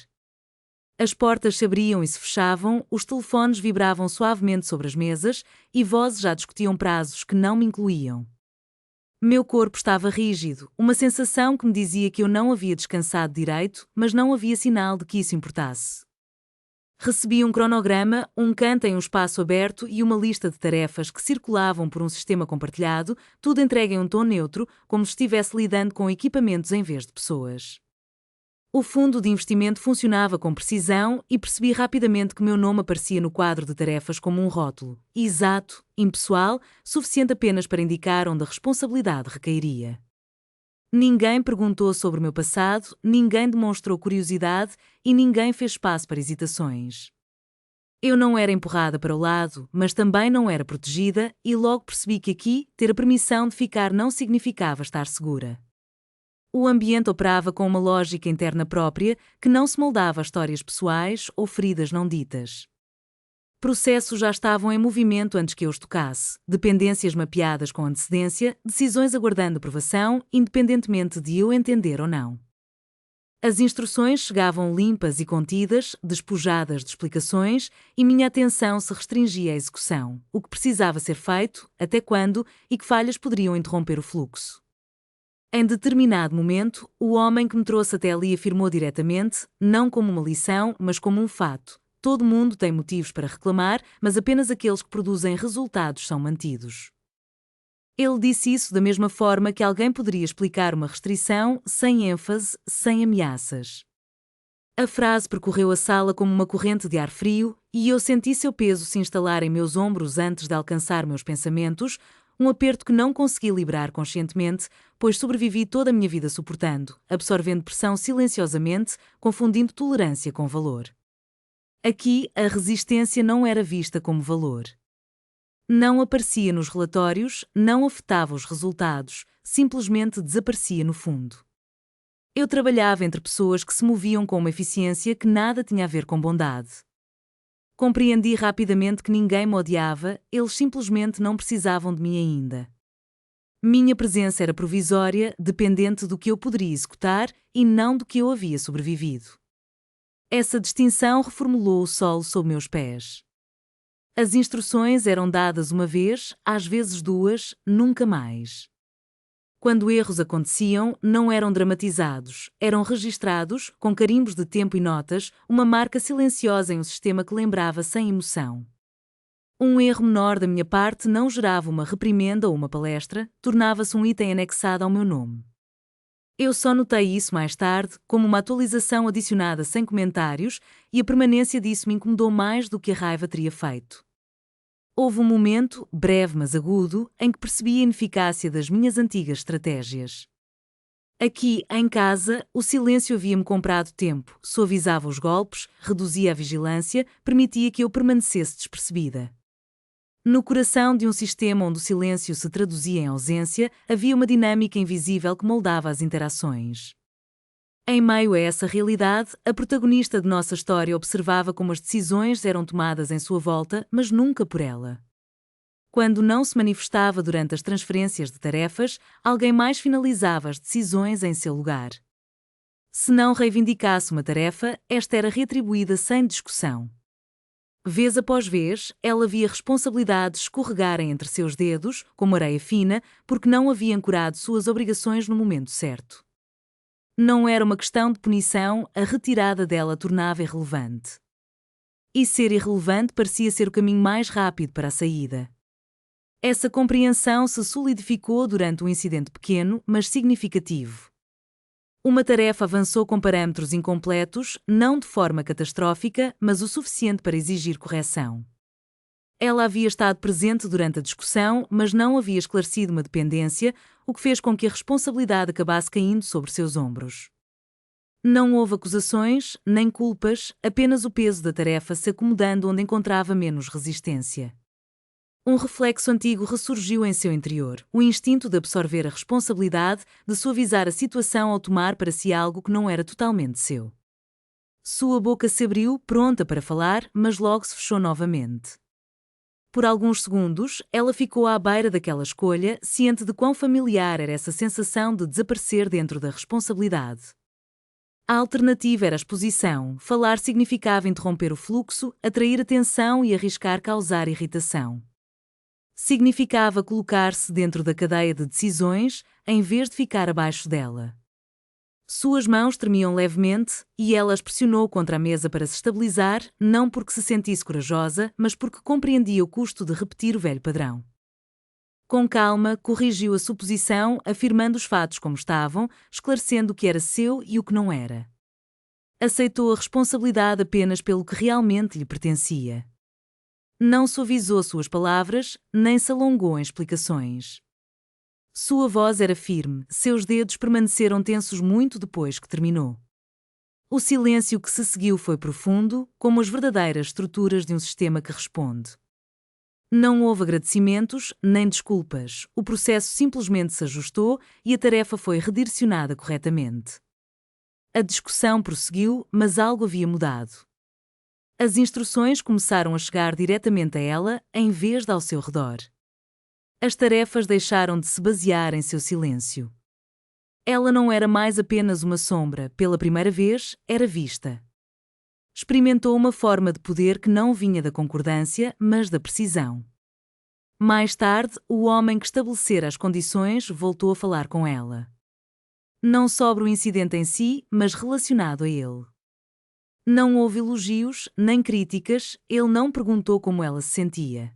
As portas se abriam e se fechavam, os telefones vibravam suavemente sobre as mesas e vozes já discutiam prazos que não me incluíam. Meu corpo estava rígido, uma sensação que me dizia que eu não havia descansado direito, mas não havia sinal de que isso importasse. Recebi um cronograma, um canto em um espaço aberto e uma lista de tarefas que circulavam por um sistema compartilhado, tudo entregue em um tom neutro, como se estivesse lidando com equipamentos em vez de pessoas. O fundo de investimento funcionava com precisão e percebi rapidamente que meu nome aparecia no quadro de tarefas como um rótulo, exato, impessoal, suficiente apenas para indicar onde a responsabilidade recairia. Ninguém perguntou sobre o meu passado, ninguém demonstrou curiosidade e ninguém fez espaço para hesitações. Eu não era empurrada para o lado, mas também não era protegida, e logo percebi que aqui, ter a permissão de ficar não significava estar segura. O ambiente operava com uma lógica interna própria que não se moldava a histórias pessoais ou feridas não ditas. Processos já estavam em movimento antes que eu os tocasse, dependências mapeadas com antecedência, decisões aguardando aprovação, independentemente de eu entender ou não. As instruções chegavam limpas e contidas, despojadas de explicações, e minha atenção se restringia à execução, o que precisava ser feito, até quando, e que falhas poderiam interromper o fluxo. Em determinado momento, o homem que me trouxe até ali afirmou diretamente, não como uma lição, mas como um fato: todo mundo tem motivos para reclamar, mas apenas aqueles que produzem resultados são mantidos. Ele disse isso da mesma forma que alguém poderia explicar uma restrição, sem ênfase, sem ameaças. A frase percorreu a sala como uma corrente de ar frio, e eu senti seu peso se instalar em meus ombros antes de alcançar meus pensamentos, um aperto que não consegui liberar conscientemente, pois sobrevivi toda a minha vida suportando, absorvendo pressão silenciosamente, confundindo tolerância com valor. Aqui, a resistência não era vista como valor. Não aparecia nos relatórios, não afetava os resultados, simplesmente desaparecia no fundo. Eu trabalhava entre pessoas que se moviam com uma eficiência que nada tinha a ver com bondade. Compreendi rapidamente que ninguém me odiava, eles simplesmente não precisavam de mim ainda. Minha presença era provisória, dependente do que eu poderia executar e não do que eu havia sobrevivido. Essa distinção reformulou o solo sob meus pés. As instruções eram dadas uma vez, às vezes duas, nunca mais. Quando erros aconteciam, não eram dramatizados, eram registrados, com carimbos de tempo e notas, uma marca silenciosa em um sistema que lembrava sem emoção. Um erro menor da minha parte não gerava uma reprimenda ou uma palestra, tornava-se um item anexado ao meu nome. Eu só notei isso mais tarde, como uma atualização adicionada sem comentários, e a permanência disso me incomodou mais do que a raiva teria feito. Houve um momento, breve mas agudo, em que percebi a ineficácia das minhas antigas estratégias. Aqui, em casa, o silêncio havia-me comprado tempo, suavizava os golpes, reduzia a vigilância, permitia que eu permanecesse despercebida. No coração de um sistema onde o silêncio se traduzia em ausência, havia uma dinâmica invisível que moldava as interações. Em meio a essa realidade, a protagonista de nossa história observava como as decisões eram tomadas em sua volta, mas nunca por ela. Quando não se manifestava durante as transferências de tarefas, alguém mais finalizava as decisões em seu lugar. Se não reivindicasse uma tarefa, esta era reatribuída sem discussão. Vez após vez, ela via responsabilidades escorregarem entre seus dedos, como areia fina, porque não havia ancorado suas obrigações no momento certo. Não era uma questão de punição, a retirada dela tornava irrelevante. E ser irrelevante parecia ser o caminho mais rápido para a saída. Essa compreensão se solidificou durante um incidente pequeno, mas significativo. Uma tarefa avançou com parâmetros incompletos, não de forma catastrófica, mas o suficiente para exigir correção. Ela havia estado presente durante a discussão, mas não havia esclarecido uma dependência, o que fez com que a responsabilidade acabasse caindo sobre seus ombros. Não houve acusações, nem culpas, apenas o peso da tarefa se acomodando onde encontrava menos resistência. Um reflexo antigo ressurgiu em seu interior, o instinto de absorver a responsabilidade, de suavizar a situação ao tomar para si algo que não era totalmente seu. Sua boca se abriu, pronta para falar, mas logo se fechou novamente. Por alguns segundos, ela ficou à beira daquela escolha, ciente de quão familiar era essa sensação de desaparecer dentro da responsabilidade. A alternativa era a exposição, falar significava interromper o fluxo, atrair atenção e arriscar causar irritação. Significava colocar-se dentro da cadeia de decisões, em vez de ficar abaixo dela. Suas mãos tremiam levemente, e ela as pressionou contra a mesa para se estabilizar, não porque se sentisse corajosa, mas porque compreendia o custo de repetir o velho padrão. Com calma, corrigiu a suposição, afirmando os fatos como estavam, esclarecendo o que era seu e o que não era. Aceitou a responsabilidade apenas pelo que realmente lhe pertencia. Não suavizou suas palavras, nem se alongou em explicações. Sua voz era firme, seus dedos permaneceram tensos muito depois que terminou. O silêncio que se seguiu foi profundo, como as verdadeiras estruturas de um sistema que responde. Não houve agradecimentos, nem desculpas, o processo simplesmente se ajustou e a tarefa foi redirecionada corretamente. A discussão prosseguiu, mas algo havia mudado. As instruções começaram a chegar diretamente a ela, em vez de ao seu redor. As tarefas deixaram de se basear em seu silêncio. Ela não era mais apenas uma sombra, pela primeira vez, era vista. Experimentou uma forma de poder que não vinha da concordância, mas da precisão. Mais tarde, o homem que estabelecera as condições voltou a falar com ela. Não sobre o incidente em si, mas relacionado a ele. Não houve elogios, nem críticas, ele não perguntou como ela se sentia.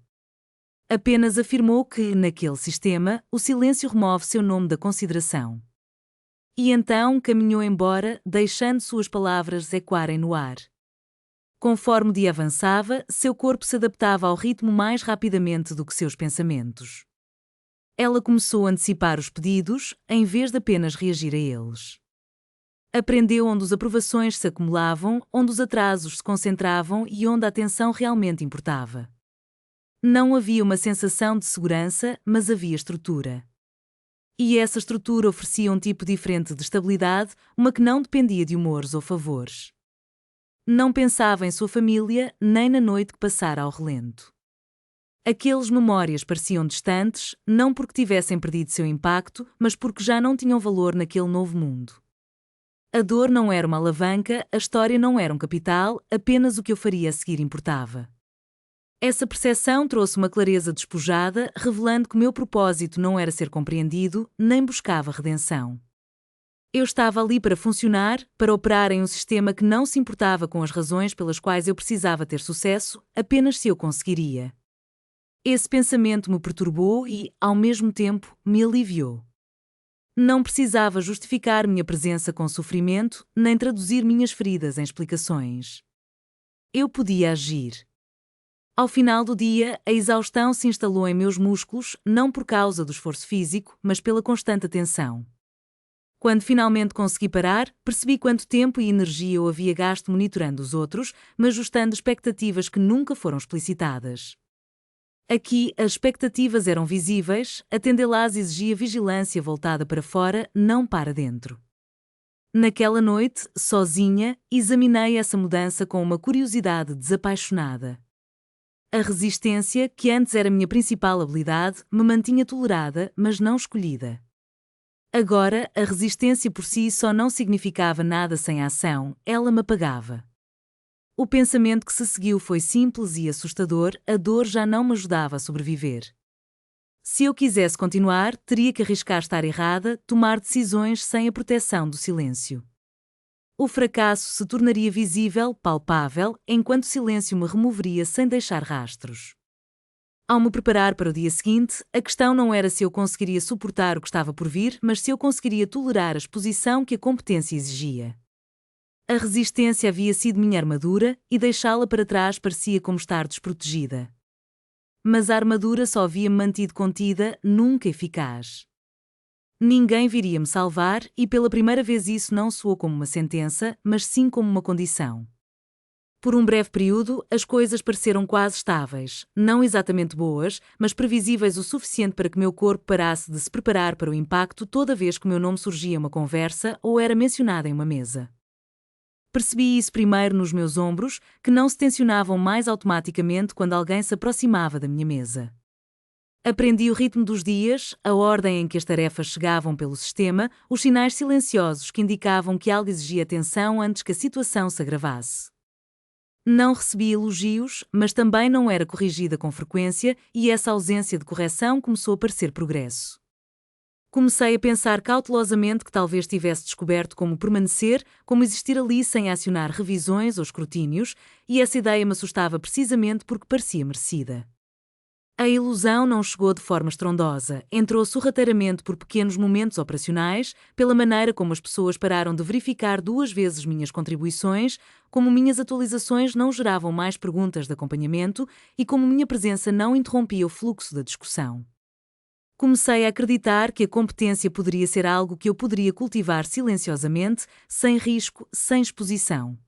Apenas afirmou que, naquele sistema, o silêncio remove seu nome da consideração. E então caminhou embora, deixando suas palavras ecoarem no ar. Conforme o dia avançava, seu corpo se adaptava ao ritmo mais rapidamente do que seus pensamentos. Ela começou a antecipar os pedidos, em vez de apenas reagir a eles. Aprendeu onde as aprovações se acumulavam, onde os atrasos se concentravam e onde a atenção realmente importava. Não havia uma sensação de segurança, mas havia estrutura. E essa estrutura oferecia um tipo diferente de estabilidade, uma que não dependia de humores ou favores. Não pensava em sua família, nem na noite que passara ao relento. Aqueles memórias pareciam distantes, não porque tivessem perdido seu impacto, mas porque já não tinham valor naquele novo mundo. A dor não era uma alavanca, a história não era um capital, apenas o que eu faria a seguir importava. Essa percepção trouxe uma clareza despojada, revelando que o meu propósito não era ser compreendido, nem buscava redenção. Eu estava ali para funcionar, para operar em um sistema que não se importava com as razões pelas quais eu precisava ter sucesso, apenas se eu conseguiria. Esse pensamento me perturbou e, ao mesmo tempo, me aliviou. Não precisava justificar minha presença com sofrimento, nem traduzir minhas feridas em explicações. Eu podia agir. Ao final do dia, a exaustão se instalou em meus músculos, não por causa do esforço físico, mas pela constante atenção. Quando finalmente consegui parar, percebi quanto tempo e energia eu havia gasto monitorando os outros, mas ajustando expectativas que nunca foram explicitadas. Aqui, as expectativas eram visíveis, atendê-las exigia vigilância voltada para fora, não para dentro. Naquela noite, sozinha, examinei essa mudança com uma curiosidade desapaixonada. A resistência, que antes era minha principal habilidade, me mantinha tolerada, mas não escolhida. Agora, a resistência por si só não significava nada sem ação, ela me apagava. O pensamento que se seguiu foi simples e assustador, a dor já não me ajudava a sobreviver. Se eu quisesse continuar, teria que arriscar estar errada, tomar decisões sem a proteção do silêncio. O fracasso se tornaria visível, palpável, enquanto o silêncio me removeria sem deixar rastros. Ao me preparar para o dia seguinte, a questão não era se eu conseguiria suportar o que estava por vir, mas se eu conseguiria tolerar a exposição que a competência exigia. A resistência havia sido minha armadura, e deixá-la para trás parecia como estar desprotegida. Mas a armadura só havia-me mantido contida, nunca eficaz. Ninguém viria me salvar, e pela primeira vez isso não soou como uma sentença, mas sim como uma condição. Por um breve período, as coisas pareceram quase estáveis, não exatamente boas, mas previsíveis o suficiente para que meu corpo parasse de se preparar para o impacto toda vez que o meu nome surgia em uma conversa ou era mencionado em uma mesa. Percebi isso primeiro nos meus ombros, que não se tensionavam mais automaticamente quando alguém se aproximava da minha mesa. Aprendi o ritmo dos dias, a ordem em que as tarefas chegavam pelo sistema, os sinais silenciosos que indicavam que algo exigia atenção antes que a situação se agravasse. Não recebi elogios, mas também não era corrigida com frequência, e essa ausência de correção começou a parecer progresso. Comecei a pensar cautelosamente que talvez tivesse descoberto como permanecer, como existir ali sem acionar revisões ou escrutínios, e essa ideia me assustava precisamente porque parecia merecida. A ilusão não chegou de forma estrondosa, entrou sorrateiramente por pequenos momentos operacionais, pela maneira como as pessoas pararam de verificar 2 vezes minhas contribuições, como minhas atualizações não geravam mais perguntas de acompanhamento e como minha presença não interrompia o fluxo da discussão. Comecei a acreditar que a competência poderia ser algo que eu poderia cultivar silenciosamente, sem risco, sem exposição.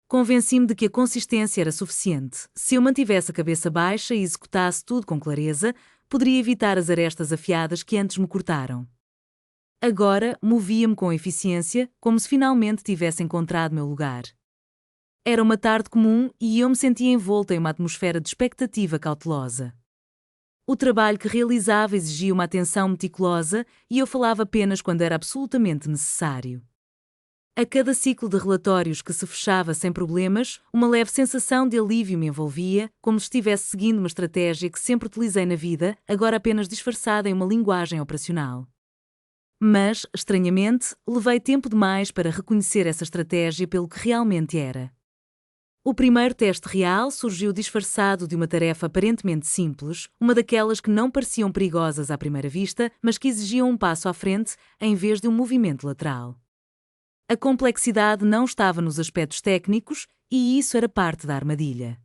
Convenci-me de que a consistência era suficiente. Se eu mantivesse a cabeça baixa e executasse tudo com clareza, poderia evitar as arestas afiadas que antes me cortaram. Agora, movia-me com eficiência, como se finalmente tivesse encontrado meu lugar. Era uma tarde comum e eu me sentia envolta em uma atmosfera de expectativa cautelosa. O trabalho que realizava exigia uma atenção meticulosa e eu falava apenas quando era absolutamente necessário. A cada ciclo de relatórios que se fechava sem problemas, uma leve sensação de alívio me envolvia, como se estivesse seguindo uma estratégia que sempre utilizei na vida, agora apenas disfarçada em uma linguagem operacional. Mas, estranhamente, levei tempo demais para reconhecer essa estratégia pelo que realmente era. O primeiro teste real surgiu disfarçado de uma tarefa aparentemente simples, uma daquelas que não pareciam perigosas à primeira vista, mas que exigiam um passo à frente, em vez de um movimento lateral. A complexidade não estava nos aspectos técnicos, e isso era parte da armadilha.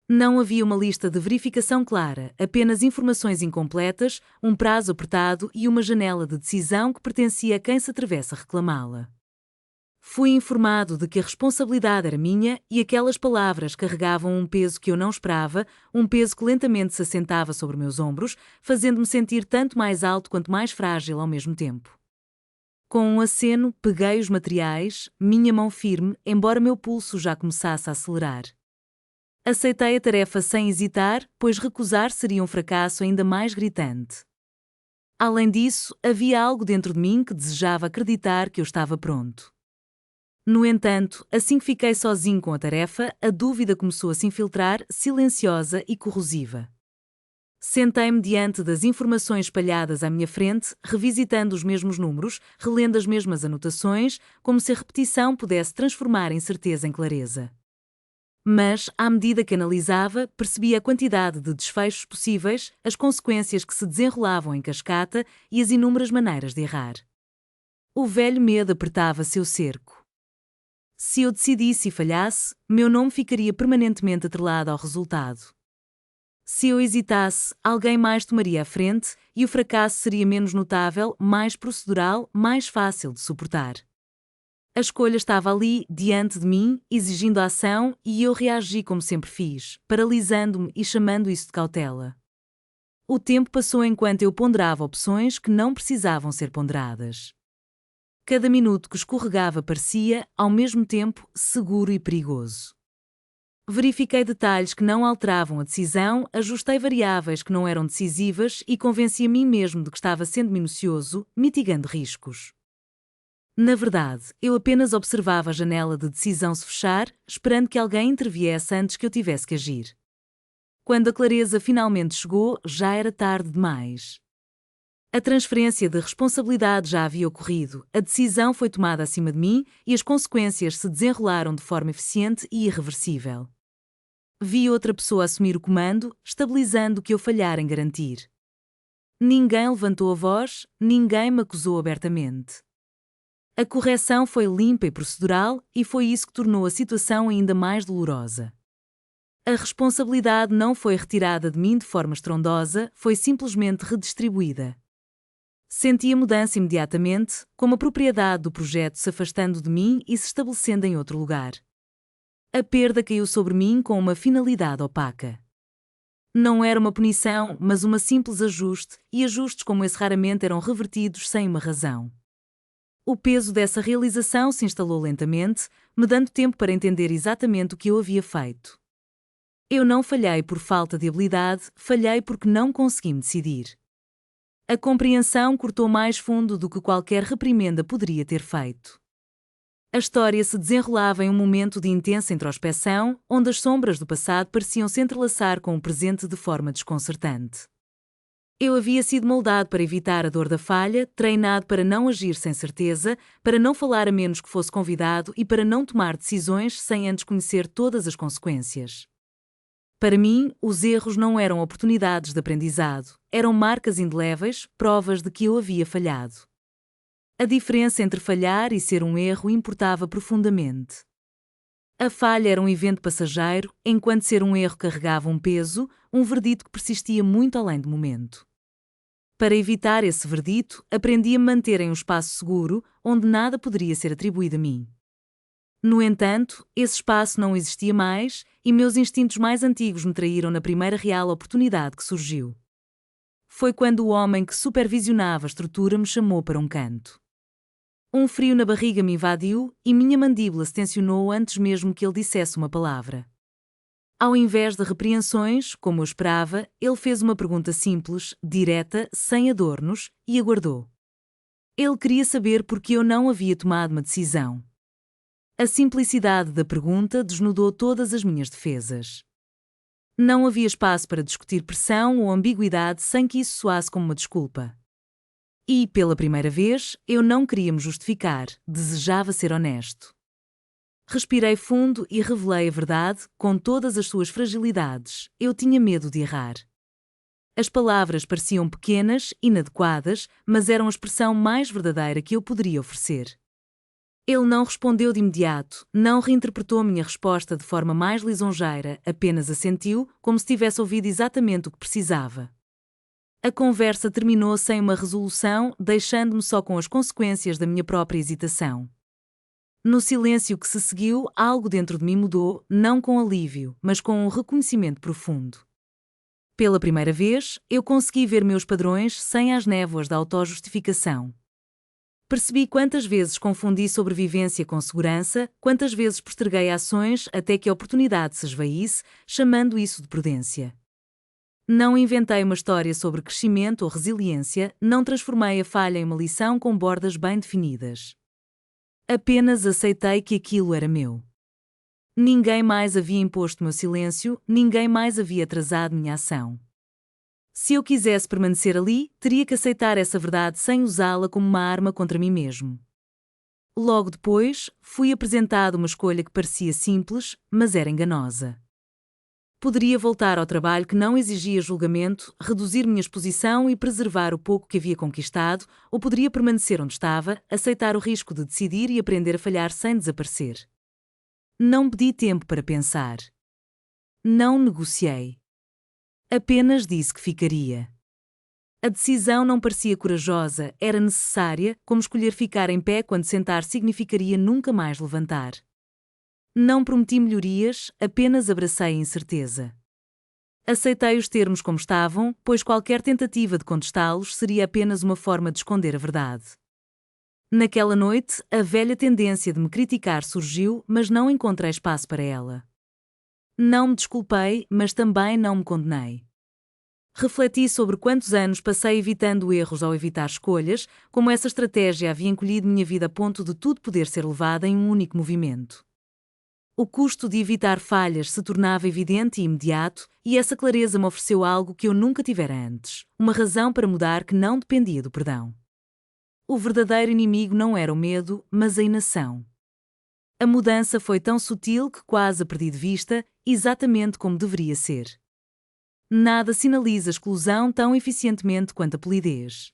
Não havia uma lista de verificação clara, apenas informações incompletas, um prazo apertado e uma janela de decisão que pertencia a quem se atrevesse a reclamá-la. Fui informado de que a responsabilidade era minha e aquelas palavras carregavam um peso que eu não esperava, um peso que lentamente se assentava sobre meus ombros, fazendo-me sentir tanto mais alto quanto mais frágil ao mesmo tempo. Com um aceno, peguei os materiais, minha mão firme, embora meu pulso já começasse a acelerar. Aceitei a tarefa sem hesitar, pois recusar seria um fracasso ainda mais gritante. Além disso, havia algo dentro de mim que desejava acreditar que eu estava pronto. No entanto, assim que fiquei sozinho com a tarefa, a dúvida começou a se infiltrar, silenciosa e corrosiva. Sentei-me diante das informações espalhadas à minha frente, revisitando os mesmos números, relendo as mesmas anotações, como se a repetição pudesse transformar a incerteza em clareza. Mas, à medida que analisava, percebia a quantidade de desfechos possíveis, as consequências que se desenrolavam em cascata e as inúmeras maneiras de errar. O velho medo apertava seu cerco. Se eu decidisse e falhasse, meu nome ficaria permanentemente atrelado ao resultado. Se eu hesitasse, alguém mais tomaria a frente e o fracasso seria menos notável, mais procedural, mais fácil de suportar. A escolha estava ali, diante de mim, exigindo ação, e eu reagi como sempre fiz, paralisando-me e chamando isso de cautela. O tempo passou enquanto eu ponderava opções que não precisavam ser ponderadas. Cada minuto que escorregava parecia, ao mesmo tempo, seguro e perigoso. Verifiquei detalhes que não alteravam a decisão, ajustei variáveis que não eram decisivas e convenci a mim mesmo de que estava sendo minucioso, mitigando riscos. Na verdade, eu apenas observava a janela de decisão se fechar, esperando que alguém interviesse antes que eu tivesse que agir. Quando a clareza finalmente chegou, já era tarde demais. A transferência de responsabilidade já havia ocorrido, a decisão foi tomada acima de mim e as consequências se desenrolaram de forma eficiente e irreversível. Vi outra pessoa assumir o comando, estabilizando o que eu falhara em garantir. Ninguém levantou a voz, ninguém me acusou abertamente. A correção foi limpa e procedural, e foi isso que tornou a situação ainda mais dolorosa. A responsabilidade não foi retirada de mim de forma estrondosa, foi simplesmente redistribuída. Senti a mudança imediatamente, como a propriedade do projeto se afastando de mim e se estabelecendo em outro lugar. A perda caiu sobre mim com uma finalidade opaca. Não era uma punição, mas uma simples ajuste, e ajustes como esse raramente eram revertidos sem uma razão. O peso dessa realização se instalou lentamente, me dando tempo para entender exatamente o que eu havia feito. Eu não falhei por falta de habilidade, falhei porque não consegui me decidir. A compreensão cortou mais fundo do que qualquer reprimenda poderia ter feito. A história se desenrolava em um momento de intensa introspeção, onde as sombras do passado pareciam se entrelaçar com o presente de forma desconcertante. Eu havia sido moldado para evitar a dor da falha, treinado para não agir sem certeza, para não falar a menos que fosse convidado e para não tomar decisões sem antes conhecer todas as consequências. Para mim, os erros não eram oportunidades de aprendizado, eram marcas indeléveis, provas de que eu havia falhado. A diferença entre falhar e ser um erro importava profundamente. A falha era um evento passageiro, enquanto ser um erro carregava um peso, um verdito que persistia muito além do momento. Para evitar esse verdito, aprendi a me manter em um espaço seguro, onde nada poderia ser atribuído a mim. No entanto, esse espaço não existia mais, e meus instintos mais antigos me traíram na primeira real oportunidade que surgiu. Foi quando o homem que supervisionava a estrutura me chamou para um canto. Um frio na barriga me invadiu e minha mandíbula se tensionou antes mesmo que ele dissesse uma palavra. Ao invés de repreensões, como eu esperava, ele fez uma pergunta simples, direta, sem adornos, e aguardou. Ele queria saber por que eu não havia tomado uma decisão. A simplicidade da pergunta desnudou todas as minhas defesas. Não havia espaço para discutir pressão ou ambiguidade sem que isso soasse como uma desculpa. E, pela primeira vez, eu não queria me justificar, desejava ser honesto. Respirei fundo e revelei a verdade, com todas as suas fragilidades. Eu tinha medo de errar. As palavras pareciam pequenas, inadequadas, mas eram a expressão mais verdadeira que eu poderia oferecer. Ele não respondeu de imediato, não reinterpretou a minha resposta de forma mais lisonjeira, apenas assentiu, como se tivesse ouvido exatamente o que precisava. A conversa terminou sem uma resolução, deixando-me só com as consequências da minha própria hesitação. No silêncio que se seguiu, algo dentro de mim mudou, não com alívio, mas com um reconhecimento profundo. Pela primeira vez, eu consegui ver meus padrões sem as névoas da autojustificação. Percebi quantas vezes confundi sobrevivência com segurança, quantas vezes posterguei ações até que a oportunidade se esvaísse, chamando isso de prudência. Não inventei uma história sobre crescimento ou resiliência, não transformei a falha em uma lição com bordas bem definidas. Apenas aceitei que aquilo era meu. Ninguém mais havia imposto meu silêncio, ninguém mais havia atrasado minha ação. Se eu quisesse permanecer ali, teria que aceitar essa verdade sem usá-la como uma arma contra mim mesmo. Logo depois, fui apresentado uma escolha que parecia simples, mas era enganosa. Poderia voltar ao trabalho que não exigia julgamento, reduzir minha exposição e preservar o pouco que havia conquistado, ou poderia permanecer onde estava, aceitar o risco de decidir e aprender a falhar sem desaparecer. Não pedi tempo para pensar. Não negociei. Apenas disse que ficaria. A decisão não parecia corajosa, era necessária, como escolher ficar em pé quando sentar significaria nunca mais levantar. Não prometi melhorias, apenas abracei a incerteza. Aceitei os termos como estavam, pois qualquer tentativa de contestá-los seria apenas uma forma de esconder a verdade. Naquela noite, a velha tendência de me criticar surgiu, mas não encontrei espaço para ela. Não me desculpei, mas também não me condenei. Refleti sobre quantos anos passei evitando erros ao evitar escolhas, como essa estratégia havia encolhido minha vida a ponto de tudo poder ser levado em um único movimento. O custo de evitar falhas se tornava evidente e imediato, e essa clareza me ofereceu algo que eu nunca tivera antes, uma razão para mudar que não dependia do perdão. O verdadeiro inimigo não era o medo, mas a inação. A mudança foi tão sutil que quase a perdi de vista, exatamente como deveria ser. Nada sinaliza exclusão tão eficientemente quanto a polidez.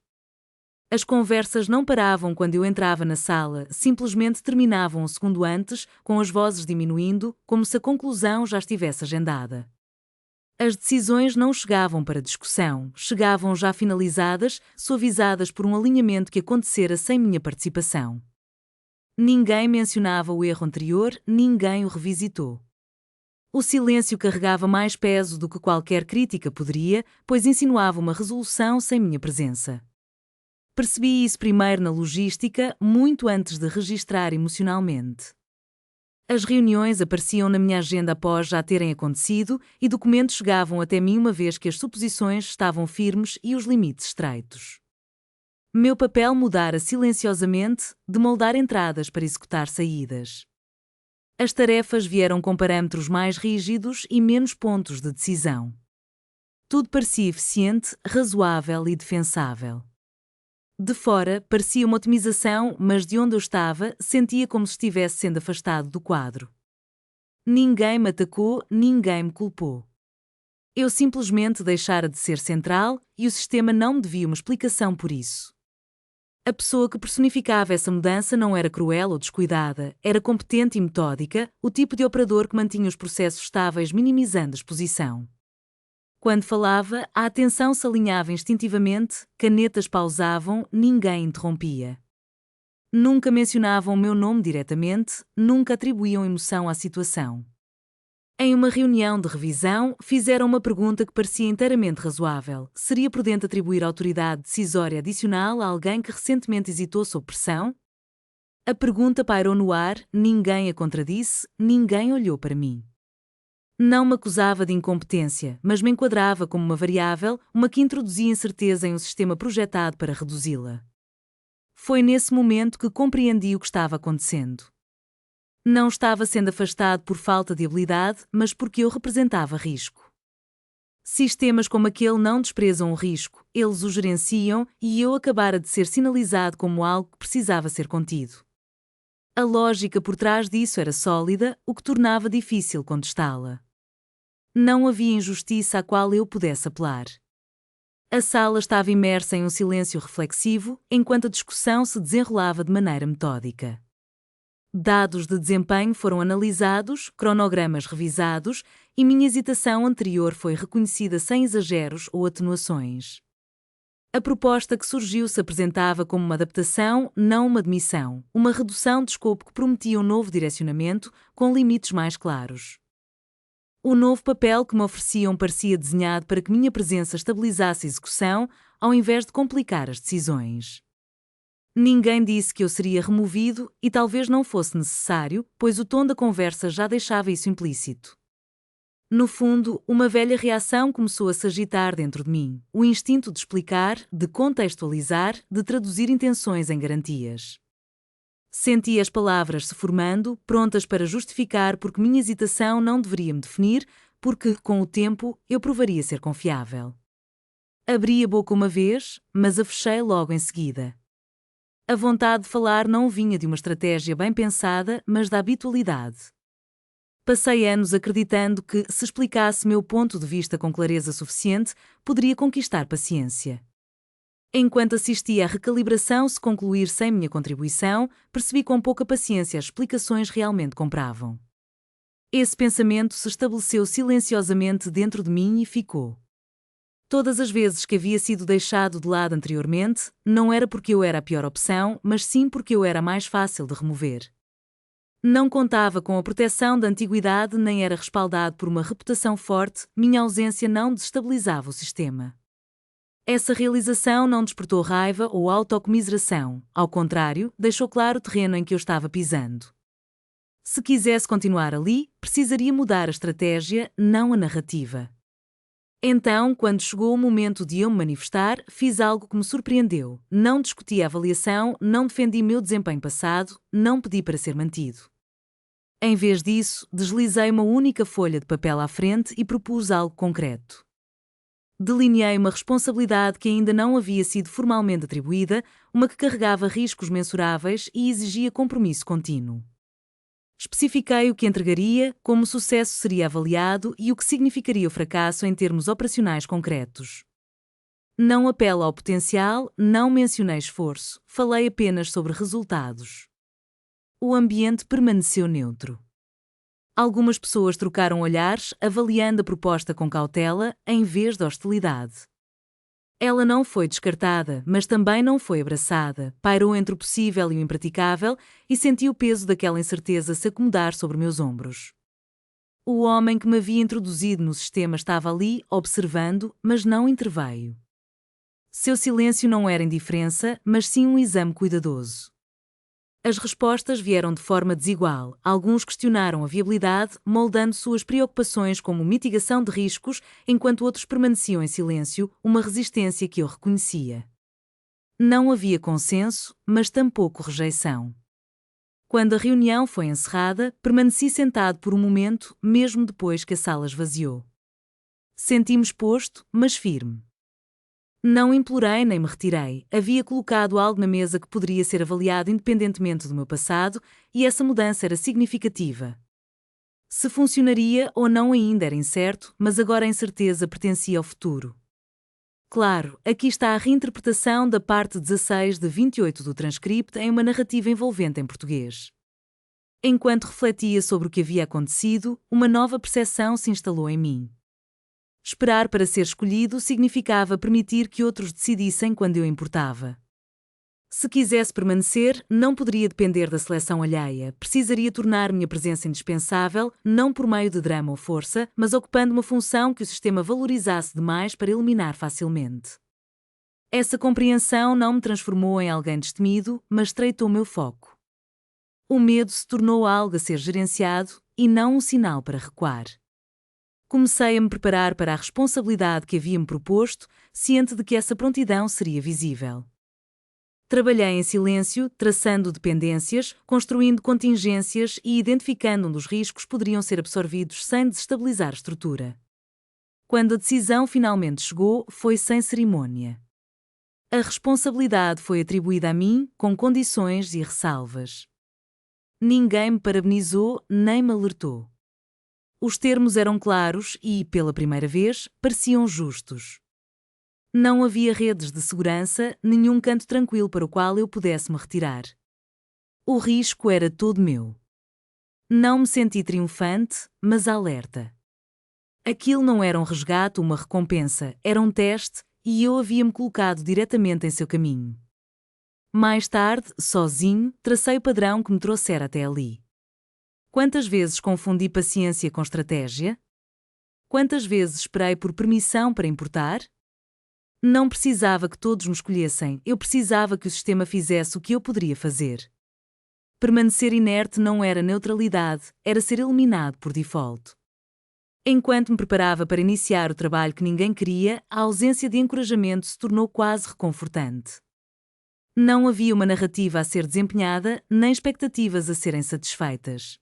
As conversas não paravam quando eu entrava na sala, simplesmente terminavam um segundo antes, com as vozes diminuindo, como se a conclusão já estivesse agendada. As decisões não chegavam para discussão, chegavam já finalizadas, suavizadas por um alinhamento que acontecera sem minha participação. Ninguém mencionava o erro anterior, ninguém o revisitou. O silêncio carregava mais peso do que qualquer crítica poderia, pois insinuava uma resolução sem minha presença. Percebi isso primeiro na logística, muito antes de registrar emocionalmente. As reuniões apareciam na minha agenda após já terem acontecido e documentos chegavam até mim uma vez que as suposições estavam firmes e os limites estreitos. Meu papel mudara silenciosamente, de moldar entradas para executar saídas. As tarefas vieram com parâmetros mais rígidos e menos pontos de decisão. Tudo parecia eficiente, razoável e defensável. De fora, parecia uma otimização, mas de onde eu estava, sentia como se estivesse sendo afastado do quadro. Ninguém me atacou, ninguém me culpou. Eu simplesmente deixara de ser central e o sistema não me devia uma explicação por isso. A pessoa que personificava essa mudança não era cruel ou descuidada, era competente e metódica, o tipo de operador que mantinha os processos estáveis minimizando a exposição. Quando falava, a atenção se alinhava instintivamente, canetas pausavam, ninguém interrompia. Nunca mencionavam o meu nome diretamente, nunca atribuíam emoção à situação. Em uma reunião de revisão, fizeram uma pergunta que parecia inteiramente razoável. Seria prudente atribuir autoridade decisória adicional a alguém que recentemente hesitou sob pressão? A pergunta pairou no ar, ninguém a contradisse, ninguém olhou para mim. Não me acusava de incompetência, mas me enquadrava como uma variável, uma que introduzia incerteza em um sistema projetado para reduzi-la. Foi nesse momento que compreendi o que estava acontecendo. Não estava sendo afastado por falta de habilidade, mas porque eu representava risco. Sistemas como aquele não desprezam o risco, eles o gerenciam e eu acabara de ser sinalizado como algo que precisava ser contido. A lógica por trás disso era sólida, o que tornava difícil contestá-la. Não havia injustiça à qual eu pudesse apelar. A sala estava imersa em um silêncio reflexivo, enquanto a discussão se desenrolava de maneira metódica. Dados de desempenho foram analisados, cronogramas revisados e minha hesitação anterior foi reconhecida sem exageros ou atenuações. A proposta que surgiu se apresentava como uma adaptação, não uma demissão, uma redução de escopo que prometia um novo direcionamento, com limites mais claros. O novo papel que me ofereciam parecia desenhado para que minha presença estabilizasse a execução, ao invés de complicar as decisões. Ninguém disse que eu seria removido e talvez não fosse necessário, pois o tom da conversa já deixava isso implícito. No fundo, uma velha reação começou a se agitar dentro de mim, o instinto de explicar, de contextualizar, de traduzir intenções em garantias. Senti as palavras se formando, prontas para justificar porque minha hesitação não deveria me definir, porque, com o tempo, eu provaria ser confiável. Abri a boca uma vez, mas a fechei logo em seguida. A vontade de falar não vinha de uma estratégia bem pensada, mas da habitualidade. Passei anos acreditando que, se explicasse meu ponto de vista com clareza suficiente, poderia conquistar paciência. Enquanto assistia à recalibração se concluir sem minha contribuição, percebi quão pouca paciência as explicações realmente compravam. Esse pensamento se estabeleceu silenciosamente dentro de mim e ficou. Todas as vezes que havia sido deixado de lado anteriormente, não era porque eu era a pior opção, mas sim porque eu era a mais fácil de remover. Não contava com a proteção da antiguidade nem era respaldado por uma reputação forte, minha ausência não desestabilizava o sistema. Essa realização não despertou raiva ou autocomiseração, ao contrário, deixou claro o terreno em que eu estava pisando. Se quisesse continuar ali, precisaria mudar a estratégia, não a narrativa. Então, quando chegou o momento de eu me manifestar, fiz algo que me surpreendeu. Não discuti a avaliação, não defendi meu desempenho passado, não pedi para ser mantido. Em vez disso, deslizei uma única folha de papel à frente e propus algo concreto. Delineei uma responsabilidade que ainda não havia sido formalmente atribuída, uma que carregava riscos mensuráveis e exigia compromisso contínuo. Especifiquei o que entregaria, como o sucesso seria avaliado e o que significaria o fracasso em termos operacionais concretos. Não apelo ao potencial, não mencionei esforço, falei apenas sobre resultados. O ambiente permaneceu neutro. Algumas pessoas trocaram olhares, avaliando a proposta com cautela, em vez de hostilidade. Ela não foi descartada, mas também não foi abraçada, pairou entre o possível e o impraticável e senti o peso daquela incerteza se acomodar sobre meus ombros. O homem que me havia introduzido no sistema estava ali, observando, mas não interveio. Seu silêncio não era indiferença, mas sim um exame cuidadoso. As respostas vieram de forma desigual. Alguns questionaram a viabilidade, moldando suas preocupações como mitigação de riscos, enquanto outros permaneciam em silêncio, uma resistência que eu reconhecia. Não havia consenso, mas tampouco rejeição. Quando a reunião foi encerrada, permaneci sentado por um momento, mesmo depois que a sala esvaziou. Senti-me exposto, mas firme. Não implorei nem me retirei, havia colocado algo na mesa que poderia ser avaliado independentemente do meu passado, e essa mudança era significativa. Se funcionaria ou não ainda era incerto, mas agora a incerteza pertencia ao futuro. Claro, aqui está a reinterpretação da parte 16 de 28 do transcript em uma narrativa envolvente em português. Enquanto refletia sobre o que havia acontecido, uma nova percepção se instalou em mim. Esperar para ser escolhido significava permitir que outros decidissem quando eu importava. Se quisesse permanecer, não poderia depender da seleção alheia, precisaria tornar minha presença indispensável, não por meio de drama ou força, mas ocupando uma função que o sistema valorizasse demais para eliminar facilmente. Essa compreensão não me transformou em alguém destemido, mas estreitou meu foco. O medo se tornou algo a ser gerenciado e não um sinal para recuar. Comecei a me preparar para a responsabilidade que havia-me proposto, ciente de que essa prontidão seria visível. Trabalhei em silêncio, traçando dependências, construindo contingências e identificando onde os riscos poderiam ser absorvidos sem desestabilizar a estrutura. Quando a decisão finalmente chegou, foi sem cerimônia. A responsabilidade foi atribuída a mim, com condições e ressalvas. Ninguém me parabenizou nem me alertou. Os termos eram claros e, pela primeira vez, pareciam justos. Não havia redes de segurança, nenhum canto tranquilo para o qual eu pudesse me retirar. O risco era todo meu. Não me senti triunfante, mas alerta. Aquilo não era um resgate ou uma recompensa, era um teste, e eu havia-me colocado diretamente em seu caminho. Mais tarde, sozinho, tracei o padrão que me trouxera até ali. Quantas vezes confundi paciência com estratégia? Quantas vezes esperei por permissão para importar? Não precisava que todos me escolhessem, eu precisava que o sistema fizesse o que eu poderia fazer. Permanecer inerte não era neutralidade, era ser eliminado por default. Enquanto me preparava para iniciar o trabalho que ninguém queria, a ausência de encorajamento se tornou quase reconfortante. Não havia uma narrativa a ser desempenhada, nem expectativas a serem satisfeitas.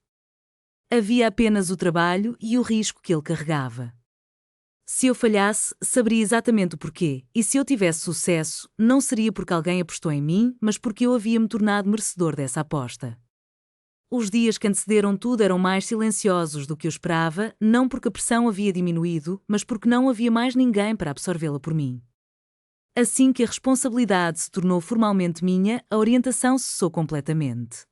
Havia apenas o trabalho e o risco que ele carregava. Se eu falhasse, saberia exatamente o porquê, e se eu tivesse sucesso, não seria porque alguém apostou em mim, mas porque eu havia me tornado merecedor dessa aposta. Os dias que antecederam tudo eram mais silenciosos do que eu esperava, não porque a pressão havia diminuído, mas porque não havia mais ninguém para absorvê-la por mim. Assim que a responsabilidade se tornou formalmente minha, a orientação cessou completamente.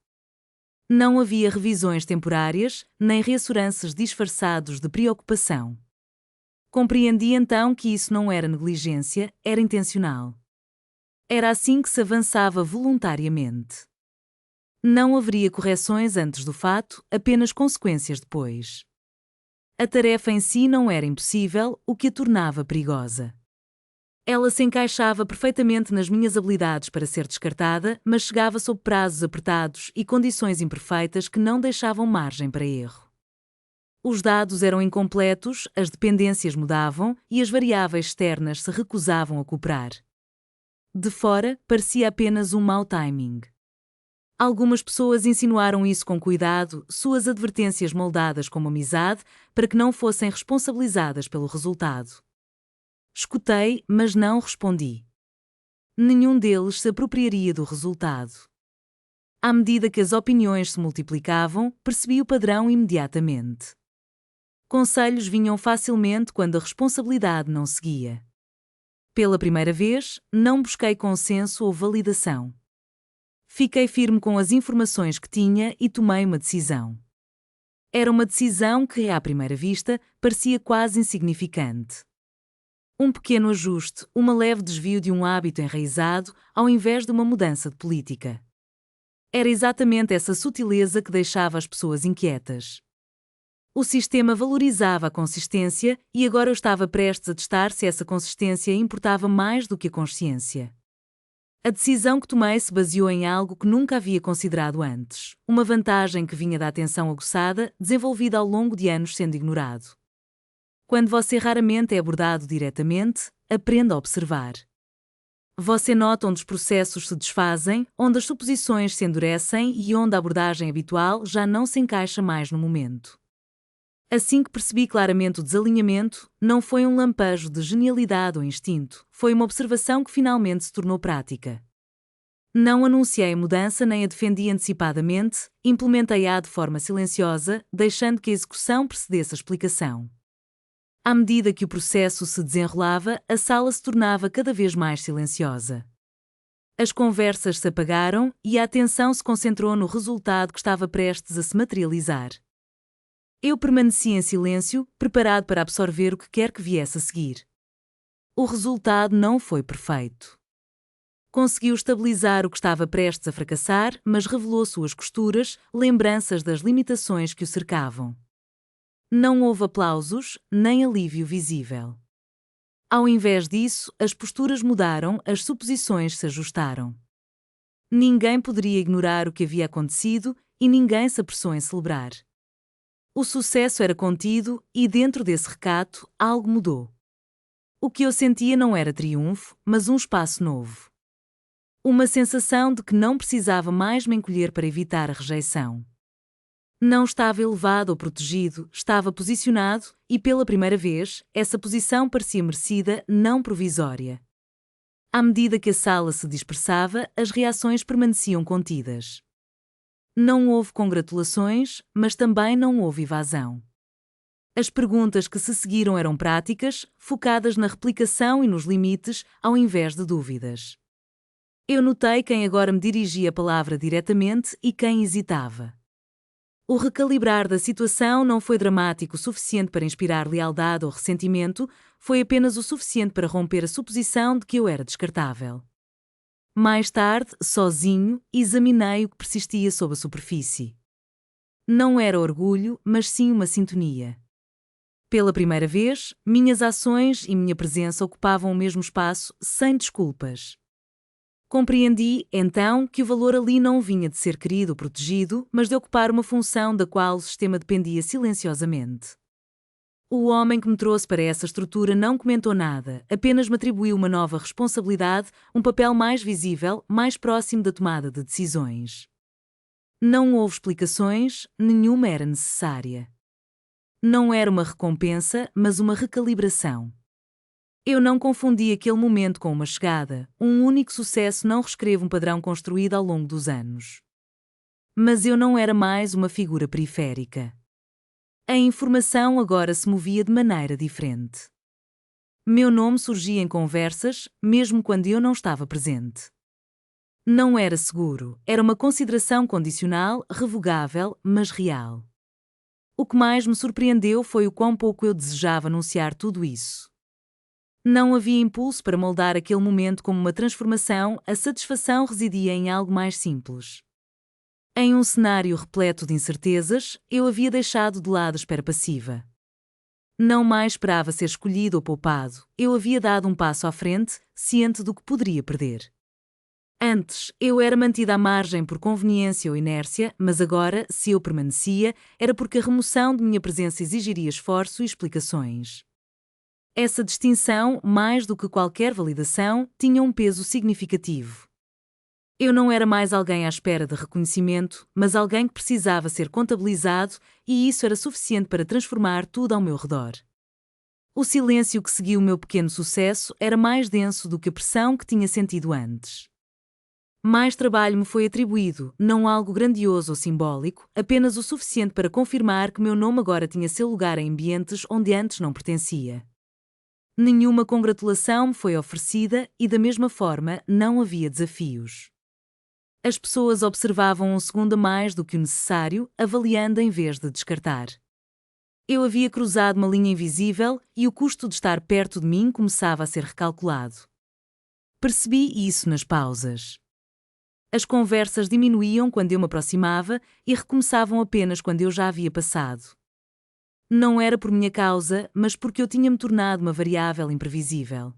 Não havia revisões temporárias, nem reassuranças disfarçados de preocupação. Compreendi então que isso não era negligência, era intencional. Era assim que se avançava voluntariamente. Não haveria correções antes do fato, apenas consequências depois. A tarefa em si não era impossível, o que a tornava perigosa. Ela se encaixava perfeitamente nas minhas habilidades para ser descartada, mas chegava sob prazos apertados e condições imperfeitas que não deixavam margem para erro. Os dados eram incompletos, as dependências mudavam e as variáveis externas se recusavam a cooperar. De fora, parecia apenas um mau timing. Algumas pessoas insinuaram isso com cuidado, suas advertências moldadas como amizade, para que não fossem responsabilizadas pelo resultado. Escutei, mas não respondi. Nenhum deles se apropriaria do resultado. À medida que as opiniões se multiplicavam, percebi o padrão imediatamente. Conselhos vinham facilmente quando a responsabilidade não seguia. Pela primeira vez, não busquei consenso ou validação. Fiquei firme com as informações que tinha e tomei uma decisão. Era uma decisão que, à primeira vista, parecia quase insignificante. Um pequeno ajuste, uma leve desvio de um hábito enraizado, ao invés de uma mudança de política. Era exatamente essa sutileza que deixava as pessoas inquietas. O sistema valorizava a consistência e agora eu estava prestes a testar se essa consistência importava mais do que a consciência. A decisão que tomei se baseou em algo que nunca havia considerado antes, uma vantagem que vinha da atenção aguçada, desenvolvida ao longo de anos sendo ignorado. Quando você raramente é abordado diretamente, aprenda a observar. Você nota onde os processos se desfazem, onde as suposições se endurecem e onde a abordagem habitual já não se encaixa mais no momento. Assim que percebi claramente o desalinhamento, não foi um lampejo de genialidade ou instinto, foi uma observação que finalmente se tornou prática. Não anunciei a mudança nem a defendi antecipadamente, implementei-a de forma silenciosa, deixando que a execução precedesse a explicação. À medida que o processo se desenrolava, a sala se tornava cada vez mais silenciosa. As conversas se apagaram e a atenção se concentrou no resultado que estava prestes a se materializar. Eu permaneci em silêncio, preparado para absorver o que quer que viesse a seguir. O resultado não foi perfeito. Conseguiu estabilizar o que estava prestes a fracassar, mas revelou suas costuras, lembranças das limitações que o cercavam. Não houve aplausos, nem alívio visível. Ao invés disso, as posturas mudaram, as suposições se ajustaram. Ninguém poderia ignorar o que havia acontecido e ninguém se apressou em celebrar. O sucesso era contido e, dentro desse recato, algo mudou. O que eu sentia não era triunfo, mas um espaço novo. Uma sensação de que não precisava mais me encolher para evitar a rejeição. Não estava elevado ou protegido, estava posicionado e, pela primeira vez, essa posição parecia merecida, não provisória. À medida que a sala se dispersava, as reações permaneciam contidas. Não houve congratulações, mas também não houve evasão. As perguntas que se seguiram eram práticas, focadas na replicação e nos limites, ao invés de dúvidas. Eu notei quem agora me dirigia a palavra diretamente e quem hesitava. O recalibrar da situação não foi dramático o suficiente para inspirar lealdade ou ressentimento, foi apenas o suficiente para romper a suposição de que eu era descartável. Mais tarde, sozinho, examinei o que persistia sob a superfície. Não era orgulho, mas sim uma sintonia. Pela primeira vez, minhas ações e minha presença ocupavam o mesmo espaço, sem desculpas. Compreendi, então, que o valor ali não vinha de ser querido ou protegido, mas de ocupar uma função da qual o sistema dependia silenciosamente. O homem que me trouxe para essa estrutura não comentou nada, apenas me atribuiu uma nova responsabilidade, um papel mais visível, mais próximo da tomada de decisões. Não houve explicações, nenhuma era necessária. Não era uma recompensa, mas uma recalibração. Eu não confundi aquele momento com uma chegada, um único sucesso não reescreve um padrão construído ao longo dos anos. Mas eu não era mais uma figura periférica. A informação agora se movia de maneira diferente. Meu nome surgia em conversas, mesmo quando eu não estava presente. Não era seguro, era uma consideração condicional, revogável, mas real. O que mais me surpreendeu foi o quão pouco eu desejava anunciar tudo isso. Não havia impulso para moldar aquele momento como uma transformação, a satisfação residia em algo mais simples. Em um cenário repleto de incertezas, eu havia deixado de lado a espera passiva. Não mais esperava ser escolhido ou poupado, eu havia dado um passo à frente, ciente do que poderia perder. Antes, eu era mantida à margem por conveniência ou inércia, mas agora, se eu permanecia, era porque a remoção de minha presença exigiria esforço e explicações. Essa distinção, mais do que qualquer validação, tinha um peso significativo. Eu não era mais alguém à espera de reconhecimento, mas alguém que precisava ser contabilizado, e isso era suficiente para transformar tudo ao meu redor. O silêncio que seguiu o meu pequeno sucesso era mais denso do que a pressão que tinha sentido antes. Mais trabalho me foi atribuído, não algo grandioso ou simbólico, apenas o suficiente para confirmar que meu nome agora tinha seu lugar em ambientes onde antes não pertencia. Nenhuma congratulação me foi oferecida e, da mesma forma, não havia desafios. As pessoas observavam um segundo a mais do que o necessário, avaliando em vez de descartar. Eu havia cruzado uma linha invisível e o custo de estar perto de mim começava a ser recalculado. Percebi isso nas pausas. As conversas diminuíam quando eu me aproximava e recomeçavam apenas quando eu já havia passado. Não era por minha causa, mas porque eu tinha-me tornado uma variável imprevisível.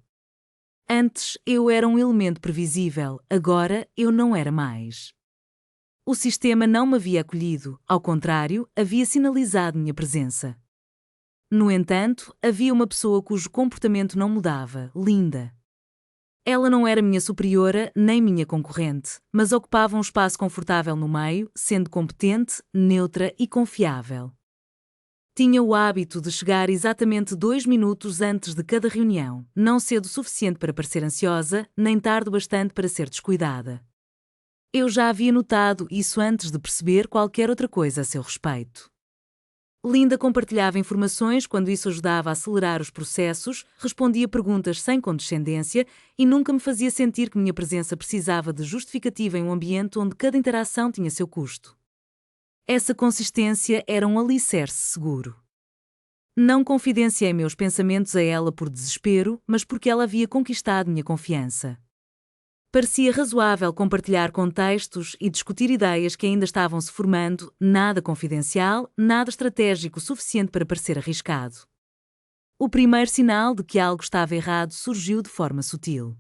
Antes, eu era um elemento previsível, agora eu não era mais. O sistema não me havia acolhido, ao contrário, havia sinalizado minha presença. No entanto, havia uma pessoa cujo comportamento não mudava, Linda. Ela não era minha superiora nem minha concorrente, mas ocupava um espaço confortável no meio, sendo competente, neutra e confiável. Tinha o hábito de chegar exatamente 2 minutos antes de cada reunião, não cedo o suficiente para parecer ansiosa, nem tarde o bastante para ser descuidada. Eu já havia notado isso antes de perceber qualquer outra coisa a seu respeito. Linda compartilhava informações quando isso ajudava a acelerar os processos, respondia perguntas sem condescendência e nunca me fazia sentir que minha presença precisava de justificativa em um ambiente onde cada interação tinha seu custo. Essa consistência era um alicerce seguro. Não confidenciei meus pensamentos a ela por desespero, mas porque ela havia conquistado minha confiança. Parecia razoável compartilhar contextos e discutir ideias que ainda estavam se formando, nada confidencial, nada estratégico suficiente para parecer arriscado. O primeiro sinal de que algo estava errado surgiu de forma sutil.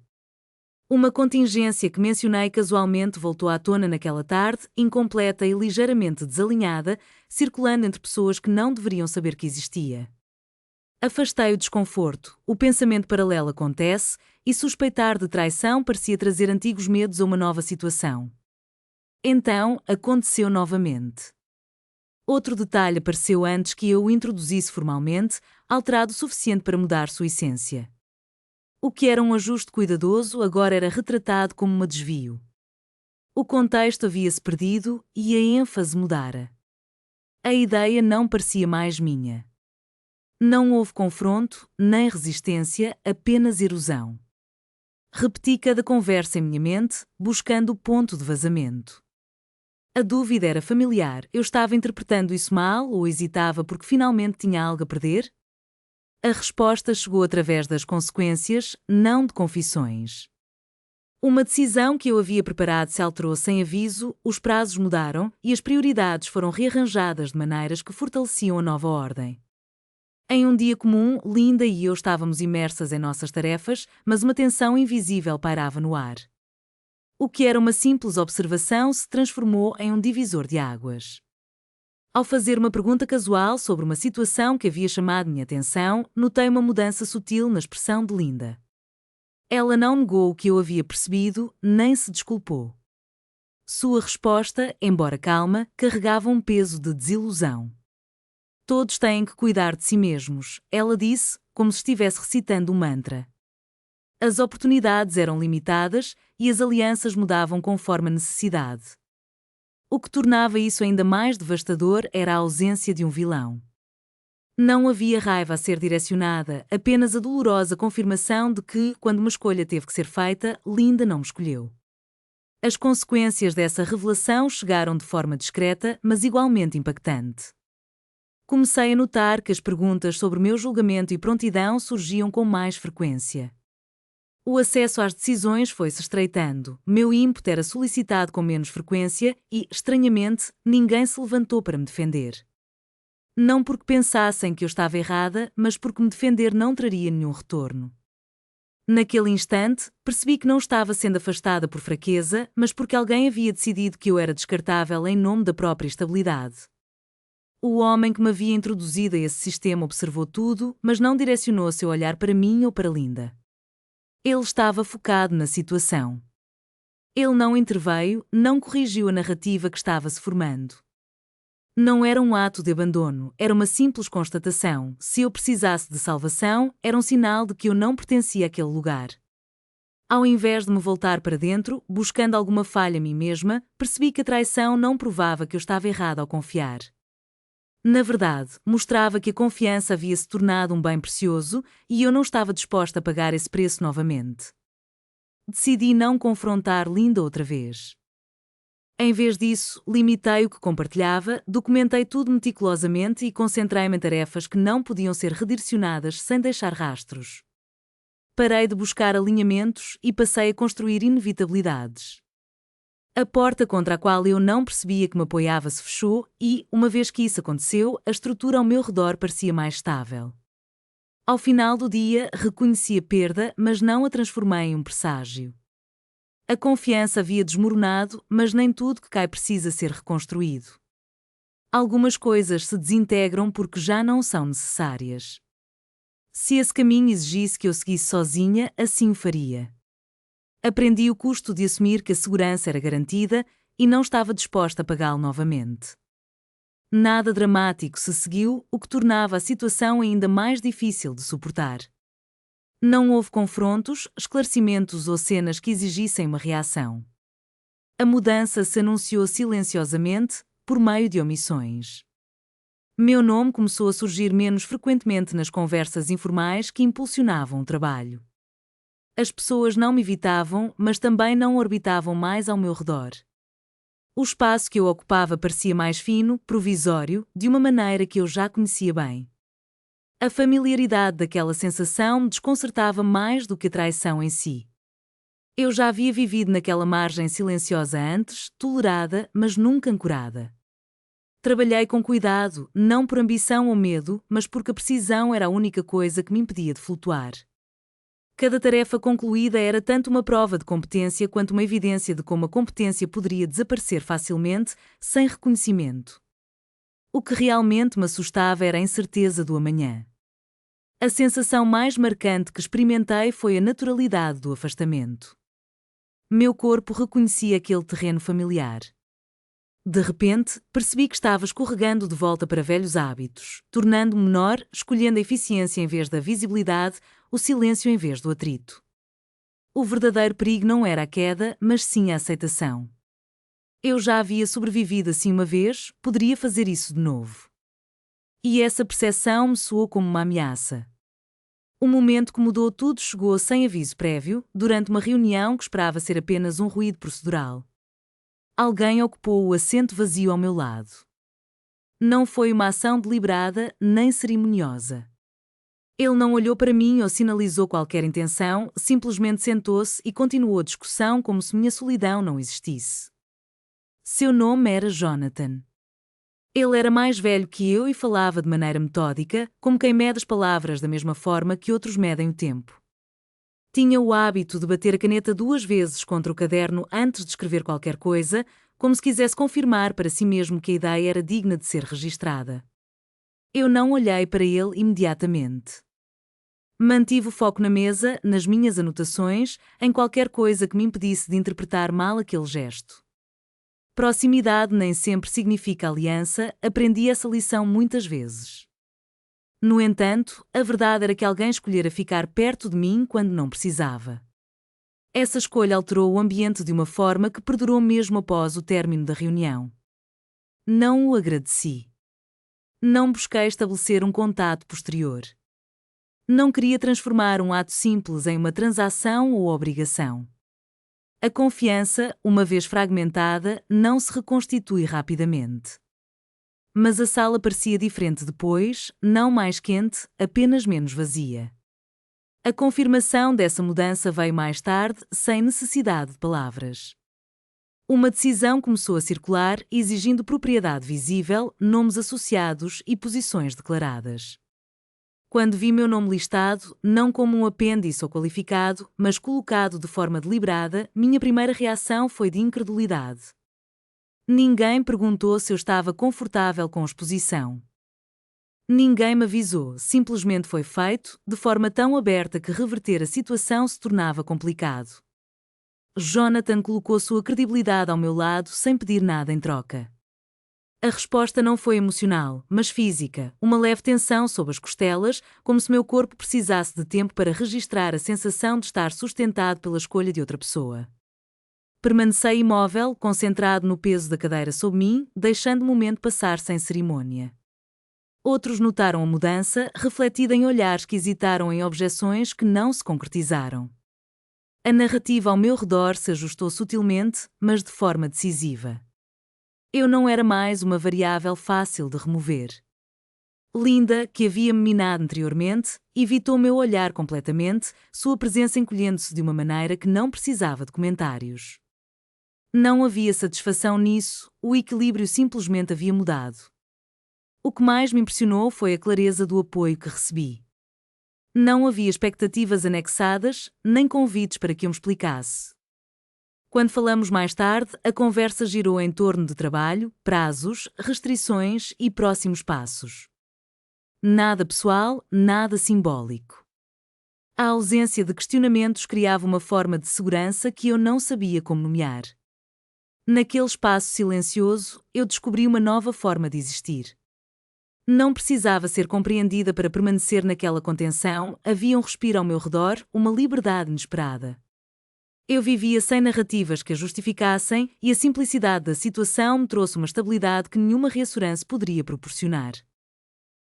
Uma contingência que mencionei casualmente voltou à tona naquela tarde, incompleta e ligeiramente desalinhada, circulando entre pessoas que não deveriam saber que existia. Afastei o desconforto, o pensamento paralelo acontece, e suspeitar de traição parecia trazer antigos medos a uma nova situação. Então, aconteceu novamente. Outro detalhe apareceu antes que eu o introduzisse formalmente, alterado o suficiente para mudar sua essência. O que era um ajuste cuidadoso agora era retratado como um desvio. O contexto havia-se perdido e a ênfase mudara. A ideia não parecia mais minha. Não houve confronto, nem resistência, apenas erosão. Repeti cada conversa em minha mente, buscando o ponto de vazamento. A dúvida era familiar, eu estava interpretando isso mal ou hesitava porque finalmente tinha algo a perder? A resposta chegou através das consequências, não de confissões. Uma decisão que eu havia preparado se alterou sem aviso, os prazos mudaram e as prioridades foram rearranjadas de maneiras que fortaleciam a nova ordem. Em um dia comum, Linda e eu estávamos imersas em nossas tarefas, mas uma tensão invisível pairava no ar. O que era uma simples observação se transformou em um divisor de águas. Ao fazer uma pergunta casual sobre uma situação que havia chamado minha atenção, notei uma mudança sutil na expressão de Linda. Ela não negou o que eu havia percebido, nem se desculpou. Sua resposta, embora calma, carregava um peso de desilusão. Todos têm que cuidar de si mesmos, ela disse, como se estivesse recitando um mantra. As oportunidades eram limitadas e as alianças mudavam conforme a necessidade. O que tornava isso ainda mais devastador era a ausência de um vilão. Não havia raiva a ser direcionada, apenas a dolorosa confirmação de que, quando uma escolha teve que ser feita, Linda não me escolheu. As consequências dessa revelação chegaram de forma discreta, mas igualmente impactante. Comecei a notar que as perguntas sobre meu julgamento e prontidão surgiam com mais frequência. O acesso às decisões foi-se estreitando, meu ímpeto era solicitado com menos frequência e, estranhamente, ninguém se levantou para me defender. Não porque pensassem que eu estava errada, mas porque me defender não traria nenhum retorno. Naquele instante, percebi que não estava sendo afastada por fraqueza, mas porque alguém havia decidido que eu era descartável em nome da própria estabilidade. O homem que me havia introduzido a esse sistema observou tudo, mas não direcionou seu olhar para mim ou para Linda. Ele estava focado na situação. Ele não interveio, não corrigiu a narrativa que estava se formando. Não era um ato de abandono, era uma simples constatação. Se eu precisasse de salvação, era um sinal de que eu não pertencia àquele lugar. Ao invés de me voltar para dentro, buscando alguma falha em mim mesma, percebi que a traição não provava que eu estava errada ao confiar. Na verdade, mostrava que a confiança havia se tornado um bem precioso e eu não estava disposta a pagar esse preço novamente. Decidi não confrontar Linda outra vez. Em vez disso, limitei o que compartilhava, documentei tudo meticulosamente e concentrei-me em tarefas que não podiam ser redirecionadas sem deixar rastros. Parei de buscar alinhamentos e passei a construir inevitabilidades. A porta contra a qual eu não percebia que me apoiava se fechou e, uma vez que isso aconteceu, a estrutura ao meu redor parecia mais estável. Ao final do dia, reconheci a perda, mas não a transformei em um presságio. A confiança havia desmoronado, mas nem tudo que cai precisa ser reconstruído. Algumas coisas se desintegram porque já não são necessárias. Se esse caminho exigisse que eu seguisse sozinha, assim o faria. Aprendi o custo de assumir que a segurança era garantida e não estava disposta a pagá-lo novamente. Nada dramático se seguiu, o que tornava a situação ainda mais difícil de suportar. Não houve confrontos, esclarecimentos ou cenas que exigissem uma reação. A mudança se anunciou silenciosamente, por meio de omissões. Meu nome começou a surgir menos frequentemente nas conversas informais que impulsionavam o trabalho. As pessoas não me evitavam, mas também não orbitavam mais ao meu redor. O espaço que eu ocupava parecia mais fino, provisório, de uma maneira que eu já conhecia bem. A familiaridade daquela sensação me desconcertava mais do que a traição em si. Eu já havia vivido naquela margem silenciosa antes, tolerada, mas nunca ancorada. Trabalhei com cuidado, não por ambição ou medo, mas porque a precisão era a única coisa que me impedia de flutuar. Cada tarefa concluída era tanto uma prova de competência quanto uma evidência de como a competência poderia desaparecer facilmente, sem reconhecimento. O que realmente me assustava era a incerteza do amanhã. A sensação mais marcante que experimentei foi a naturalidade do afastamento. Meu corpo reconhecia aquele terreno familiar. De repente, percebi que estava escorregando de volta para velhos hábitos, tornando-me menor, escolhendo a eficiência em vez da visibilidade, o silêncio em vez do atrito. O verdadeiro perigo não era a queda, mas sim a aceitação. Eu já havia sobrevivido assim uma vez, poderia fazer isso de novo. E essa percepção me soou como uma ameaça. O momento que mudou tudo chegou sem aviso prévio, durante uma reunião que esperava ser apenas um ruído procedural. Alguém ocupou o assento vazio ao meu lado. Não foi uma ação deliberada, nem cerimoniosa. Ele não olhou para mim ou sinalizou qualquer intenção, simplesmente sentou-se e continuou a discussão como se minha solidão não existisse. Seu nome era Jonathan. Ele era mais velho que eu e falava de maneira metódica, como quem mede as palavras da mesma forma que outros medem o tempo. Tinha o hábito de bater a caneta 2 vezes contra o caderno antes de escrever qualquer coisa, como se quisesse confirmar para si mesmo que a ideia era digna de ser registrada. Eu não olhei para ele imediatamente. Mantive o foco na mesa, nas minhas anotações, em qualquer coisa que me impedisse de interpretar mal aquele gesto. Proximidade nem sempre significa aliança, aprendi essa lição muitas vezes. No entanto, a verdade era que alguém escolhera ficar perto de mim quando não precisava. Essa escolha alterou o ambiente de uma forma que perdurou mesmo após o término da reunião. Não o agradeci. Não busquei estabelecer um contato posterior. Não queria transformar um ato simples em uma transação ou obrigação. A confiança, uma vez fragmentada, não se reconstitui rapidamente. Mas a sala parecia diferente depois, não mais quente, apenas menos vazia. A confirmação dessa mudança veio mais tarde, sem necessidade de palavras. Uma decisão começou a circular, exigindo propriedade visível, nomes associados e posições declaradas. Quando vi meu nome listado, não como um apêndice ou qualificado, mas colocado de forma deliberada, minha primeira reação foi de incredulidade. Ninguém perguntou se eu estava confortável com a exposição. Ninguém me avisou, simplesmente foi feito, de forma tão aberta que reverter a situação se tornava complicado. Jonathan colocou sua credibilidade ao meu lado sem pedir nada em troca. A resposta não foi emocional, mas física, uma leve tensão sob as costelas, como se meu corpo precisasse de tempo para registrar a sensação de estar sustentado pela escolha de outra pessoa. Permaneci imóvel, concentrado no peso da cadeira sob mim, deixando o momento passar sem cerimônia. Outros notaram a mudança, refletida em olhares que hesitaram em objeções que não se concretizaram. A narrativa ao meu redor se ajustou sutilmente, mas de forma decisiva. Eu não era mais uma variável fácil de remover. Linda, que havia-me minado anteriormente, evitou meu olhar completamente, sua presença encolhendo-se de uma maneira que não precisava de comentários. Não havia satisfação nisso, o equilíbrio simplesmente havia mudado. O que mais me impressionou foi a clareza do apoio que recebi. Não havia expectativas anexadas, nem convites para que eu me explicasse. Quando falamos mais tarde, a conversa girou em torno de trabalho, prazos, restrições e próximos passos. Nada pessoal, nada simbólico. A ausência de questionamentos criava uma forma de segurança que eu não sabia como nomear. Naquele espaço silencioso, eu descobri uma nova forma de existir. Não precisava ser compreendida para permanecer naquela contenção, havia um respiro ao meu redor, uma liberdade inesperada. Eu vivia sem narrativas que a justificassem e a simplicidade da situação me trouxe uma estabilidade que nenhuma reassurance poderia proporcionar.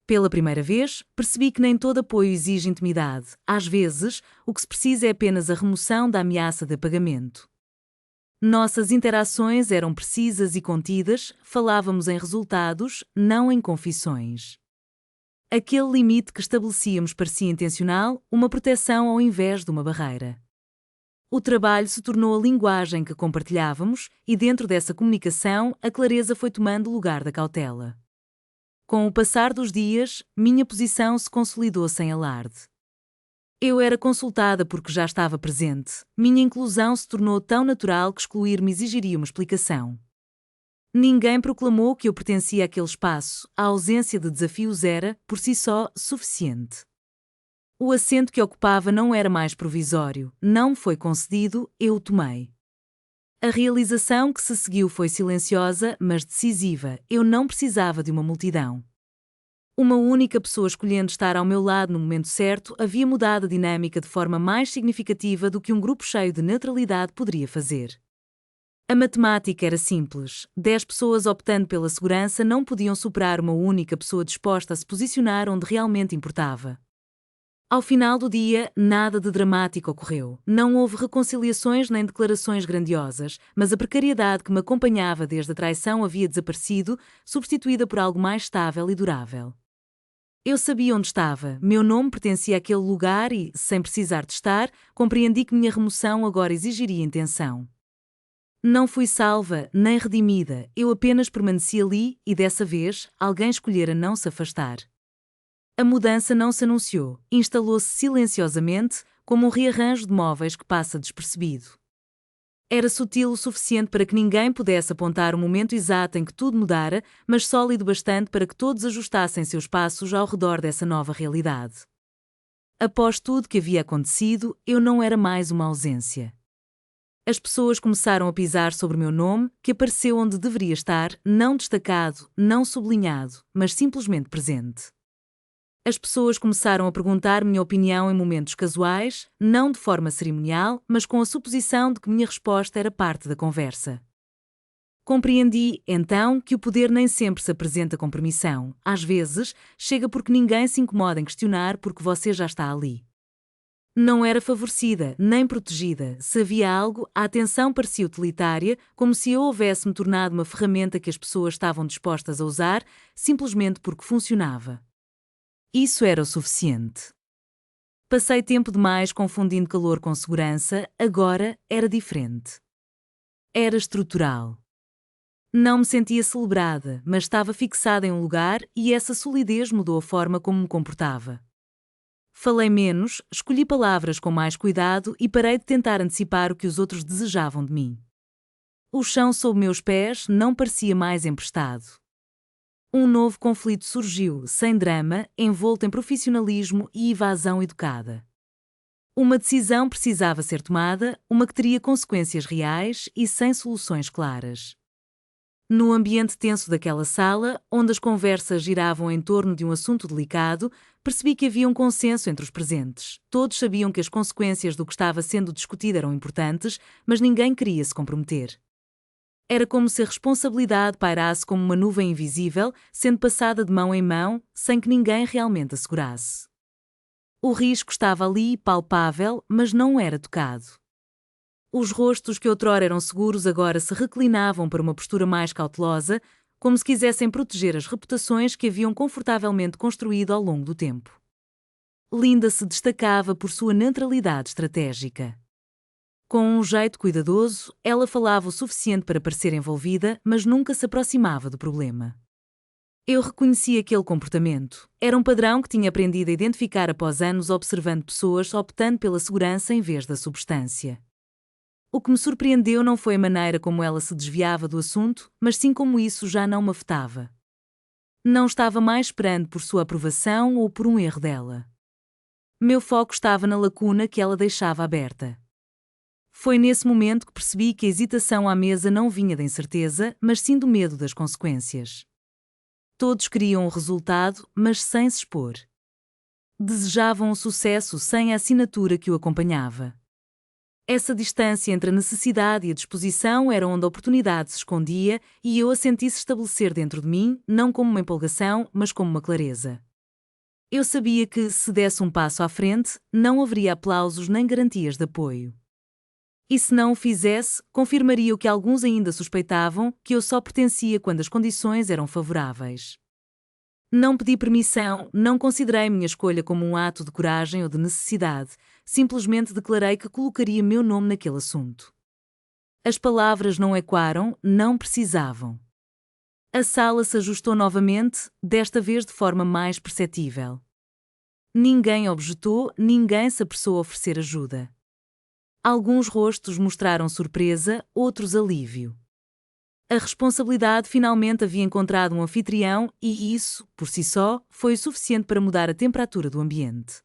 Pela primeira vez, percebi que nem todo apoio exige intimidade. Às vezes, o que se precisa é apenas a remoção da ameaça de apagamento. Nossas interações eram precisas e contidas, falávamos em resultados, não em confissões. Aquele limite que estabelecíamos parecia intencional, uma proteção ao invés de uma barreira. O trabalho se tornou a linguagem que compartilhávamos, e dentro dessa comunicação, a clareza foi tomando lugar da cautela. Com o passar dos dias, minha posição se consolidou sem alarde. Eu era consultada porque já estava presente. Minha inclusão se tornou tão natural que excluir-me exigiria uma explicação. Ninguém proclamou que eu pertencia àquele espaço. A ausência de desafios era, por si só, suficiente. O assento que ocupava não era mais provisório, não me foi concedido, eu o tomei. A realização que se seguiu foi silenciosa, mas decisiva. Eu não precisava de uma multidão. Uma única pessoa escolhendo estar ao meu lado no momento certo havia mudado a dinâmica de forma mais significativa do que um grupo cheio de neutralidade poderia fazer. A matemática era simples. 10 pessoas optando pela segurança não podiam superar uma única pessoa disposta a se posicionar onde realmente importava. Ao final do dia, nada de dramático ocorreu. Não houve reconciliações nem declarações grandiosas, mas a precariedade que me acompanhava desde a traição havia desaparecido, substituída por algo mais estável e durável. Eu sabia onde estava, meu nome pertencia àquele lugar e, sem precisar de estar, compreendi que minha remoção agora exigiria intenção. Não fui salva, nem redimida, eu apenas permaneci ali e dessa vez, alguém escolhera não se afastar. A mudança não se anunciou, instalou-se silenciosamente, como um rearranjo de móveis que passa despercebido. Era sutil o suficiente para que ninguém pudesse apontar o momento exato em que tudo mudara, mas sólido bastante para que todos ajustassem seus passos ao redor dessa nova realidade. Após tudo que havia acontecido, eu não era mais uma ausência. As pessoas começaram a pisar sobre o meu nome, que apareceu onde deveria estar, não destacado, não sublinhado, mas simplesmente presente. As pessoas começaram a perguntar minha opinião em momentos casuais, não de forma cerimonial, mas com a suposição de que minha resposta era parte da conversa. Compreendi, então, que o poder nem sempre se apresenta com permissão. Às vezes, chega porque ninguém se incomoda em questionar porque você já está ali. Não era favorecida, nem protegida. Se havia algo, a atenção parecia utilitária, como se eu houvesse me tornado uma ferramenta que as pessoas estavam dispostas a usar, simplesmente porque funcionava. Isso era o suficiente. Passei tempo demais confundindo calor com segurança, agora era diferente. Era estrutural. Não me sentia celebrada, mas estava fixada em um lugar e essa solidez mudou a forma como me comportava. Falei menos, escolhi palavras com mais cuidado e parei de tentar antecipar o que os outros desejavam de mim. O chão sob meus pés não parecia mais emprestado. Um novo conflito surgiu, sem drama, envolto em profissionalismo e evasão educada. Uma decisão precisava ser tomada, uma que teria consequências reais e sem soluções claras. No ambiente tenso daquela sala, onde as conversas giravam em torno de um assunto delicado, percebi que havia um consenso entre os presentes. Todos sabiam que as consequências do que estava sendo discutido eram importantes, mas ninguém queria se comprometer. Era como se a responsabilidade pairasse como uma nuvem invisível, sendo passada de mão em mão, sem que ninguém realmente a segurasse. O risco estava ali, palpável, mas não era tocado. Os rostos que outrora eram seguros agora se reclinavam para uma postura mais cautelosa, como se quisessem proteger as reputações que haviam confortavelmente construído ao longo do tempo. Linda se destacava por sua neutralidade estratégica. Com um jeito cuidadoso, ela falava o suficiente para parecer envolvida, mas nunca se aproximava do problema. Eu reconheci aquele comportamento. Era um padrão que tinha aprendido a identificar após anos observando pessoas optando pela segurança em vez da substância. O que me surpreendeu não foi a maneira como ela se desviava do assunto, mas sim como isso já não me afetava. Não estava mais esperando por sua aprovação ou por um erro dela. Meu foco estava na lacuna que ela deixava aberta. Foi nesse momento que percebi que a hesitação à mesa não vinha da incerteza, mas sim do medo das consequências. Todos queriam o resultado, mas sem se expor. Desejavam o sucesso sem a assinatura que o acompanhava. Essa distância entre a necessidade e a disposição era onde a oportunidade se escondia e eu a senti se estabelecer dentro de mim, não como uma empolgação, mas como uma clareza. Eu sabia que, se desse um passo à frente, não haveria aplausos nem garantias de apoio. E se não o fizesse, confirmaria o que alguns ainda suspeitavam, que eu só pertencia quando as condições eram favoráveis. Não pedi permissão, não considerei minha escolha como um ato de coragem ou de necessidade, simplesmente declarei que colocaria meu nome naquele assunto. As palavras não ecoaram, não precisavam. A sala se ajustou novamente, desta vez de forma mais perceptível. Ninguém objetou, ninguém se apressou a oferecer ajuda. Alguns rostos mostraram surpresa, outros alívio. A responsabilidade finalmente havia encontrado um anfitrião e isso, por si só, foi o suficiente para mudar a temperatura do ambiente.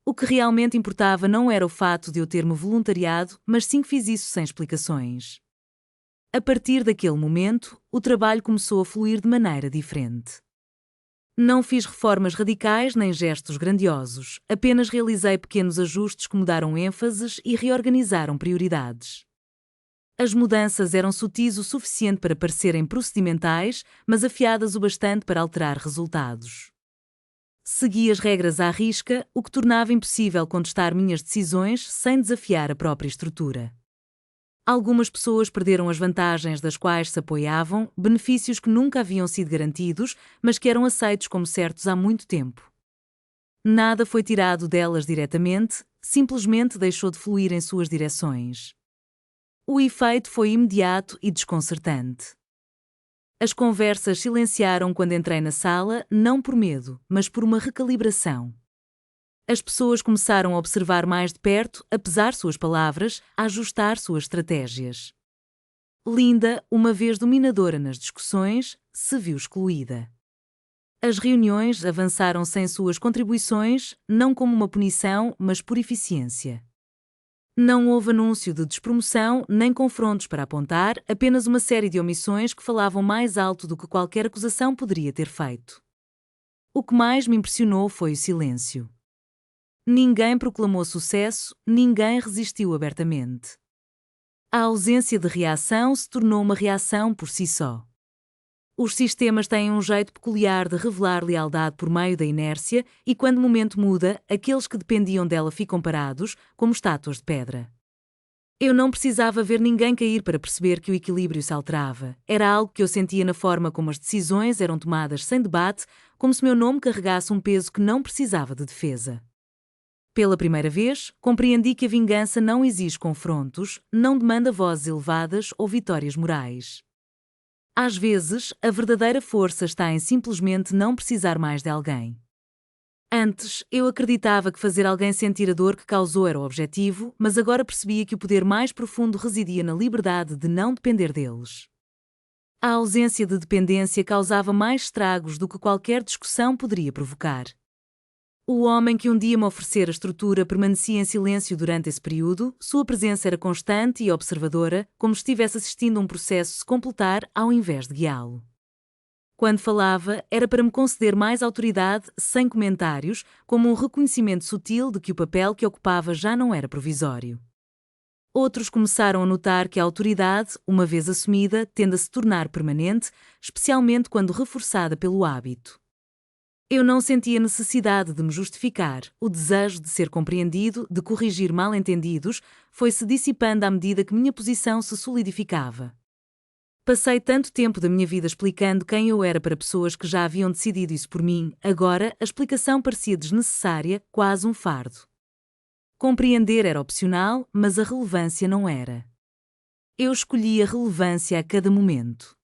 O que realmente importava não era o fato de eu ter-me voluntariado, mas sim que fiz isso sem explicações. A partir daquele momento, o trabalho começou a fluir de maneira diferente. Não fiz reformas radicais nem gestos grandiosos, apenas realizei pequenos ajustes que mudaram ênfases e reorganizaram prioridades. As mudanças eram sutis o suficiente para parecerem procedimentais, mas afiadas o bastante para alterar resultados. Segui as regras à risca, o que tornava impossível contestar minhas decisões sem desafiar a própria estrutura. Algumas pessoas perderam as vantagens das quais se apoiavam, benefícios que nunca haviam sido garantidos, mas que eram aceitos como certos há muito tempo. Nada foi tirado delas diretamente, simplesmente deixou de fluir em suas direções. O efeito foi imediato e desconcertante. As conversas silenciaram quando entrei na sala, não por medo, mas por uma recalibração. As pessoas começaram a observar mais de perto, a pesar suas palavras, a ajustar suas estratégias. Linda, uma vez dominadora nas discussões, se viu excluída. As reuniões avançaram sem suas contribuições, não como uma punição, mas por eficiência. Não houve anúncio de despromoção nem confrontos para apontar, apenas uma série de omissões que falavam mais alto do que qualquer acusação poderia ter feito. O que mais me impressionou foi o silêncio. Ninguém proclamou sucesso, ninguém resistiu abertamente. A ausência de reação se tornou uma reação por si só. Os sistemas têm um jeito peculiar de revelar lealdade por meio da inércia e, quando o momento muda, aqueles que dependiam dela ficam parados, como estátuas de pedra. Eu não precisava ver ninguém cair para perceber que o equilíbrio se alterava. Era algo que eu sentia na forma como as decisões eram tomadas sem debate, como se meu nome carregasse um peso que não precisava de defesa. Pela primeira vez, compreendi que a vingança não exige confrontos, não demanda vozes elevadas ou vitórias morais. Às vezes, a verdadeira força está em simplesmente não precisar mais de alguém. Antes, eu acreditava que fazer alguém sentir a dor que causou era o objetivo, mas agora percebia que o poder mais profundo residia na liberdade de não depender deles. A ausência de dependência causava mais estragos do que qualquer discussão poderia provocar. O homem que um dia me oferecera estrutura permanecia em silêncio durante esse período, sua presença era constante e observadora, como se estivesse assistindo a um processo se completar ao invés de guiá-lo. Quando falava, era para me conceder mais autoridade, sem comentários, como um reconhecimento sutil de que o papel que ocupava já não era provisório. Outros começaram a notar que a autoridade, uma vez assumida, tende a se tornar permanente, especialmente quando reforçada pelo hábito. Eu não sentia necessidade de me justificar, o desejo de ser compreendido, de corrigir mal-entendidos, foi-se dissipando à medida que minha posição se solidificava. Passei tanto tempo da minha vida explicando quem eu era para pessoas que já haviam decidido isso por mim, agora a explicação parecia desnecessária, quase um fardo. Compreender era opcional, mas a relevância não era. Eu escolhi a relevância a cada momento.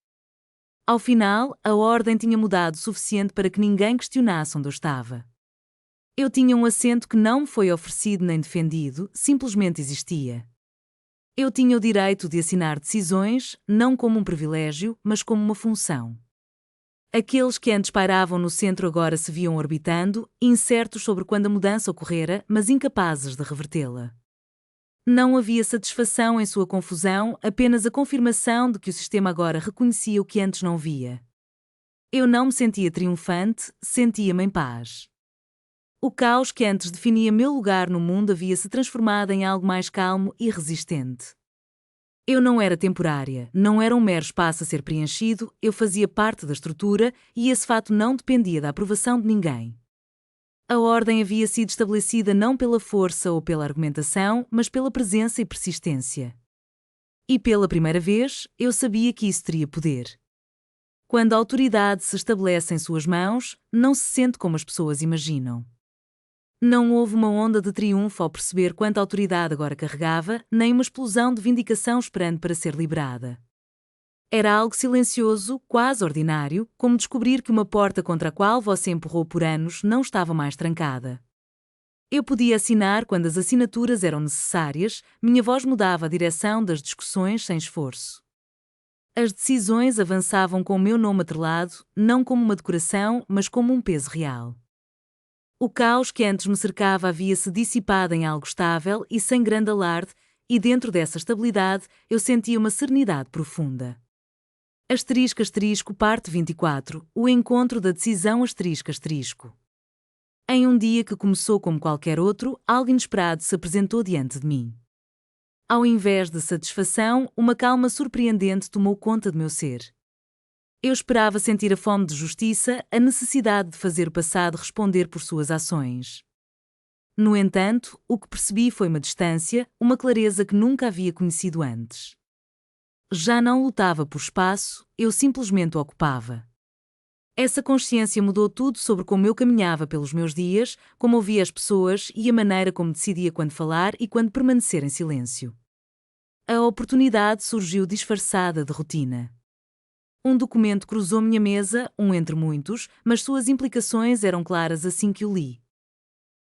Ao final, a ordem tinha mudado o suficiente para que ninguém questionasse onde eu estava. Eu tinha um assento que não me foi oferecido nem defendido, simplesmente existia. Eu tinha o direito de assinar decisões, não como um privilégio, mas como uma função. Aqueles que antes pairavam no centro agora se viam orbitando, incertos sobre quando a mudança ocorrera, mas incapazes de revertê-la. Não havia satisfação em sua confusão, apenas a confirmação de que o sistema agora reconhecia o que antes não via. Eu não me sentia triunfante, sentia-me em paz. O caos que antes definia meu lugar no mundo havia se transformado em algo mais calmo e resistente. Eu não era temporária, não era um mero espaço a ser preenchido, eu fazia parte da estrutura e esse fato não dependia da aprovação de ninguém. A ordem havia sido estabelecida não pela força ou pela argumentação, mas pela presença e persistência. E pela primeira vez, eu sabia que isso teria poder. Quando a autoridade se estabelece em suas mãos, não se sente como as pessoas imaginam. Não houve uma onda de triunfo ao perceber quanta autoridade agora carregava, nem uma explosão de vindicação esperando para ser liberada. Era algo silencioso, quase ordinário, como descobrir que uma porta contra a qual você empurrou por anos não estava mais trancada. Eu podia assinar quando as assinaturas eram necessárias, minha voz mudava a direção das discussões sem esforço. As decisões avançavam com o meu nome atrelado, não como uma decoração, mas como um peso real. O caos que antes me cercava havia-se dissipado em algo estável e sem grande alarde, e dentro dessa estabilidade eu sentia uma serenidade profunda. Parte 24, o encontro da decisão ***. Em um dia que começou como qualquer outro, algo inesperado se apresentou diante de mim. Ao invés de satisfação, uma calma surpreendente tomou conta de meu ser. Eu esperava sentir a fome de justiça, a necessidade de fazer o passado responder por suas ações. No entanto, o que percebi foi uma distância, uma clareza que nunca havia conhecido antes. Já não lutava por espaço, eu simplesmente o ocupava. Essa consciência mudou tudo sobre como eu caminhava pelos meus dias, como ouvia as pessoas e a maneira como decidia quando falar e quando permanecer em silêncio. A oportunidade surgiu disfarçada de rotina. Um documento cruzou minha mesa, um entre muitos, mas suas implicações eram claras assim que o li.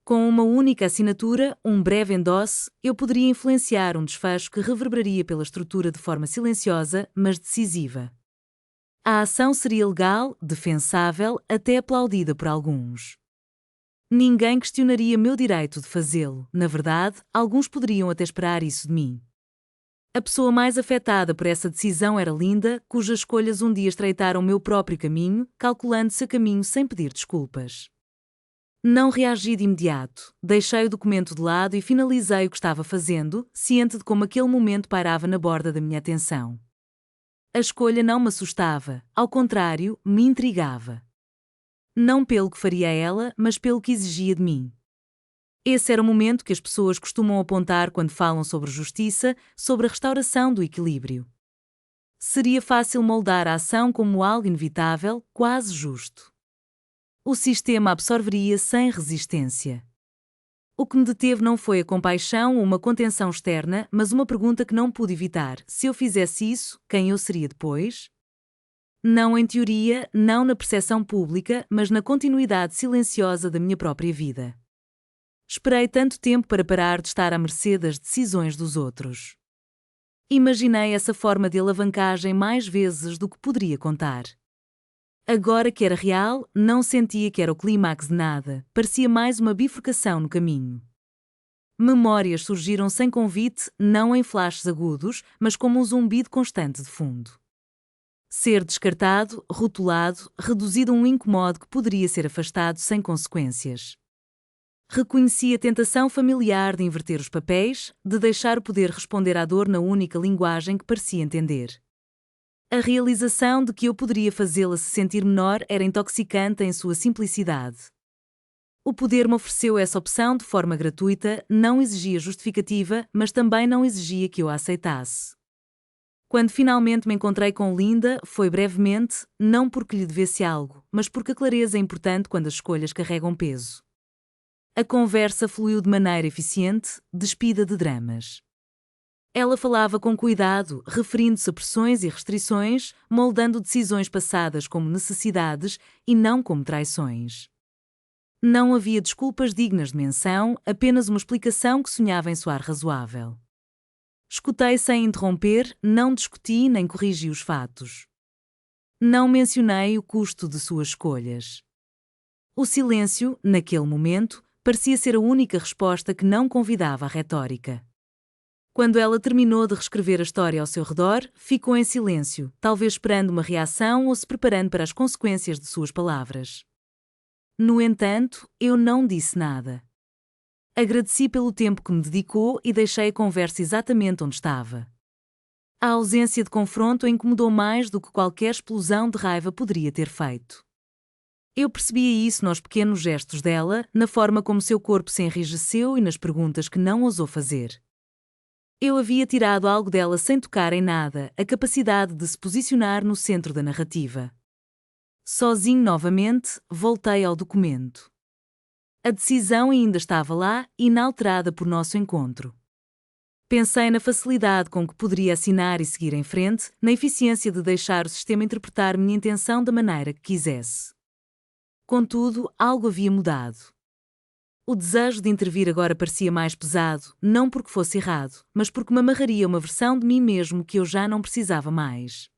Com uma única assinatura, um breve endosse, eu poderia influenciar um desfecho que reverberaria pela estrutura de forma silenciosa, mas decisiva. A ação seria legal, defensável, até aplaudida por alguns. Ninguém questionaria meu direito de fazê-lo. Na verdade, alguns poderiam até esperar isso de mim. A pessoa mais afetada por essa decisão era Linda, cujas escolhas um dia estreitaram meu próprio caminho, calculando seu caminho sem pedir desculpas. Não reagi de imediato, deixei o documento de lado e finalizei o que estava fazendo, ciente de como aquele momento pairava na borda da minha atenção. A escolha não me assustava, ao contrário, me intrigava. Não pelo que faria ela, mas pelo que exigia de mim. Esse era o momento que as pessoas costumam apontar quando falam sobre justiça, sobre a restauração do equilíbrio. Seria fácil moldar a ação como algo inevitável, quase justo. O sistema absorveria sem resistência. O que me deteve não foi a compaixão ou uma contenção externa, mas uma pergunta que não pude evitar: se eu fizesse isso, quem eu seria depois? Não em teoria, não na percepção pública, mas na continuidade silenciosa da minha própria vida. Esperei tanto tempo para parar de estar à mercê das decisões dos outros. Imaginei essa forma de alavancagem mais vezes do que poderia contar. Agora que era real, não sentia que era o clímax de nada, parecia mais uma bifurcação no caminho. Memórias surgiram sem convite, não em flashes agudos, mas como um zumbido constante de fundo. Ser descartado, rotulado, reduzido a um incomodo que poderia ser afastado sem consequências. Reconheci a tentação familiar de inverter os papéis, de deixar o poder responder à dor na única linguagem que parecia entender. A realização de que eu poderia fazê-la se sentir menor era intoxicante em sua simplicidade. O poder me ofereceu essa opção de forma gratuita, não exigia justificativa, mas também não exigia que eu a aceitasse. Quando finalmente me encontrei com Linda, foi brevemente, não porque lhe devesse algo, mas porque a clareza é importante quando as escolhas carregam peso. A conversa fluiu de maneira eficiente, despida de dramas. Ela falava com cuidado, referindo-se a pressões e restrições, moldando decisões passadas como necessidades e não como traições. Não havia desculpas dignas de menção, apenas uma explicação que sonhava em soar razoável. Escutei sem interromper, não discuti nem corrigi os fatos. Não mencionei o custo de suas escolhas. O silêncio, naquele momento, parecia ser a única resposta que não convidava à retórica. Quando ela terminou de reescrever a história ao seu redor, ficou em silêncio, talvez esperando uma reação ou se preparando para as consequências de suas palavras. No entanto, eu não disse nada. Agradeci pelo tempo que me dedicou e deixei a conversa exatamente onde estava. A ausência de confronto a incomodou mais do que qualquer explosão de raiva poderia ter feito. Eu percebia isso nos pequenos gestos dela, na forma como seu corpo se enrijeceu e nas perguntas que não ousou fazer. Eu havia tirado algo dela sem tocar em nada, a capacidade de se posicionar no centro da narrativa. Sozinho novamente, voltei ao documento. A decisão ainda estava lá, inalterada por nosso encontro. Pensei na facilidade com que poderia assinar e seguir em frente, na eficiência de deixar o sistema interpretar minha intenção da maneira que quisesse. Contudo, algo havia mudado. O desejo de intervir agora parecia mais pesado, não porque fosse errado, mas porque me amarraria a uma versão de mim mesmo que eu já não precisava mais.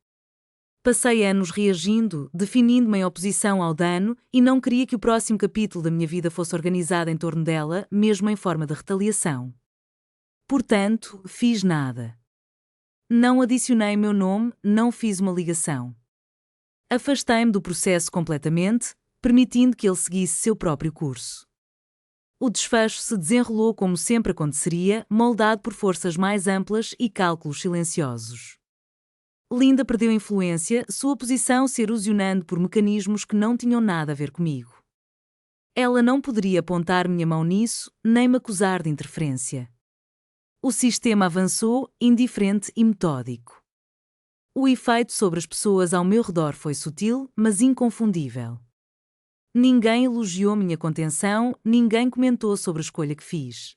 Passei anos reagindo, definindo-me em oposição ao dano, e não queria que o próximo capítulo da minha vida fosse organizado em torno dela, mesmo em forma de retaliação. Portanto, fiz nada. Não adicionei meu nome, não fiz uma ligação. Afastei-me do processo completamente, permitindo que ele seguisse seu próprio curso. O desfecho se desenrolou como sempre aconteceria, moldado por forças mais amplas e cálculos silenciosos. Linda perdeu influência, sua posição se erosionando por mecanismos que não tinham nada a ver comigo. Ela não poderia apontar minha mão nisso, nem me acusar de interferência. O sistema avançou, indiferente e metódico. O efeito sobre as pessoas ao meu redor foi sutil, mas inconfundível. Ninguém elogiou minha contenção, ninguém comentou sobre a escolha que fiz.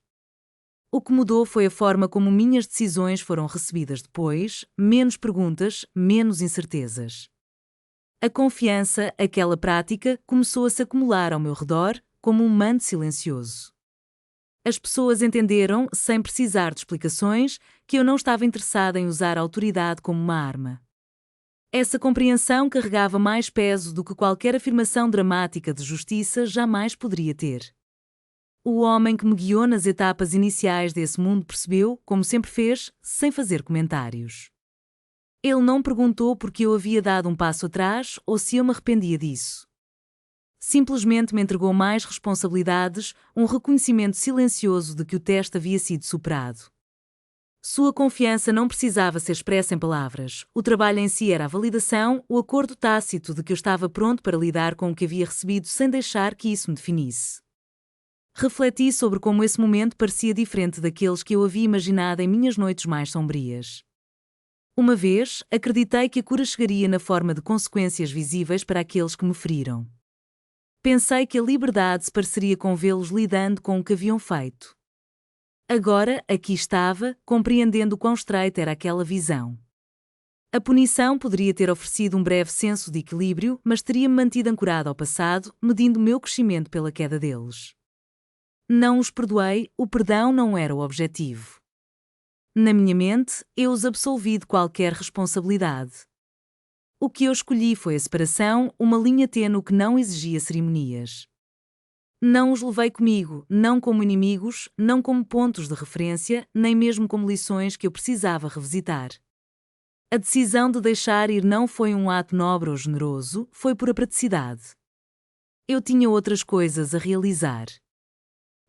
O que mudou foi a forma como minhas decisões foram recebidas depois, menos perguntas, menos incertezas. A confiança, aquela prática, começou a se acumular ao meu redor, como um manto silencioso. As pessoas entenderam, sem precisar de explicações, que eu não estava interessada em usar a autoridade como uma arma. Essa compreensão carregava mais peso do que qualquer afirmação dramática de justiça jamais poderia ter. O homem que me guiou nas etapas iniciais desse mundo percebeu, como sempre fez, sem fazer comentários. Ele não perguntou por que eu havia dado um passo atrás ou se eu me arrependia disso. Simplesmente me entregou mais responsabilidades, um reconhecimento silencioso de que o teste havia sido superado. Sua confiança não precisava ser expressa em palavras. O trabalho em si era a validação, o acordo tácito de que eu estava pronto para lidar com o que havia recebido sem deixar que isso me definisse. Refleti sobre como esse momento parecia diferente daqueles que eu havia imaginado em minhas noites mais sombrias. Uma vez, acreditei que a cura chegaria na forma de consequências visíveis para aqueles que me feriram. Pensei que a liberdade se pareceria com vê-los lidando com o que haviam feito. Agora, aqui estava, compreendendo quão estreita era aquela visão. A punição poderia ter oferecido um breve senso de equilíbrio, mas teria-me mantido ancorado ao passado, medindo o meu crescimento pela queda deles. Não os perdoei, o perdão não era o objetivo. Na minha mente, eu os absolvi de qualquer responsabilidade. O que eu escolhi foi a separação, uma linha tênue que não exigia cerimonias. Não os levei comigo, não como inimigos, não como pontos de referência, nem mesmo como lições que eu precisava revisitar. A decisão de deixar ir não foi um ato nobre ou generoso, foi pura praticidade. Eu tinha outras coisas a realizar.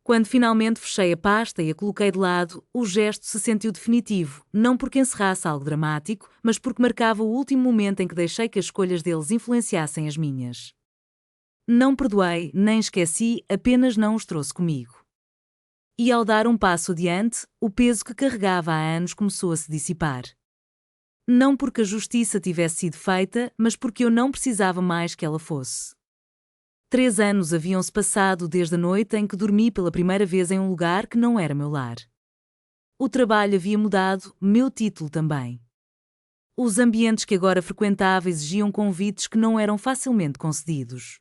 Quando finalmente fechei a pasta e a coloquei de lado, o gesto se sentiu definitivo, não porque encerrasse algo dramático, mas porque marcava o último momento em que deixei que as escolhas deles influenciassem as minhas. Não perdoei, nem esqueci, apenas não os trouxe comigo. E ao dar um passo adiante, o peso que carregava há anos começou a se dissipar. Não porque a justiça tivesse sido feita, mas porque eu não precisava mais que ela fosse. 3 anos haviam-se passado desde a noite em que dormi pela primeira vez em um lugar que não era meu lar. O trabalho havia mudado, meu título também. Os ambientes que agora frequentava exigiam convites que não eram facilmente concedidos.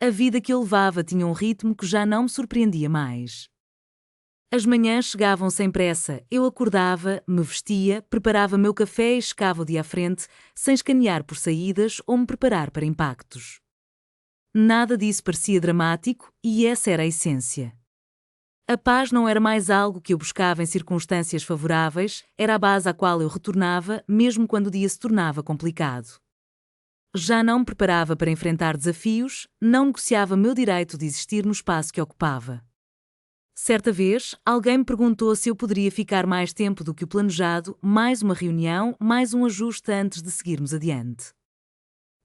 A vida que eu levava tinha um ritmo que já não me surpreendia mais. As manhãs chegavam sem pressa, eu acordava, me vestia, preparava meu café e chegava o dia à frente, sem escanear por saídas ou me preparar para impactos. Nada disso parecia dramático, e essa era a essência. A paz não era mais algo que eu buscava em circunstâncias favoráveis, era a base à qual eu retornava, mesmo quando o dia se tornava complicado. Já não me preparava para enfrentar desafios, não negociava meu direito de existir no espaço que ocupava. Certa vez, alguém me perguntou se eu poderia ficar mais tempo do que o planejado, mais uma reunião, mais um ajuste antes de seguirmos adiante.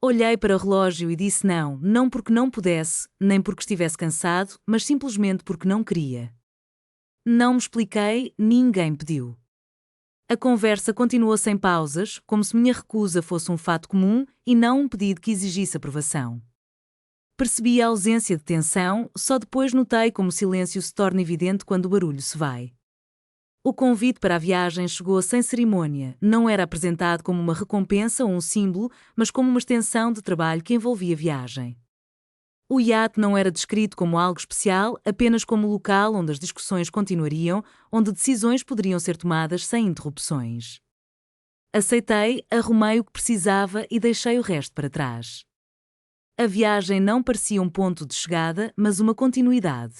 Olhei para o relógio e disse não, não porque não pudesse, nem porque estivesse cansado, mas simplesmente porque não queria. Não me expliquei, ninguém pediu. A conversa continuou sem pausas, como se minha recusa fosse um fato comum e não um pedido que exigisse aprovação. Percebi a ausência de tensão, só depois notei como o silêncio se torna evidente quando o barulho se vai. O convite para a viagem chegou sem cerimônia, não era apresentado como uma recompensa ou um símbolo, mas como uma extensão de trabalho que envolvia a viagem. O iate não era descrito como algo especial, apenas como local onde as discussões continuariam, onde decisões poderiam ser tomadas sem interrupções. Aceitei, arrumei o que precisava e deixei o resto para trás. A viagem não parecia um ponto de chegada, mas uma continuidade.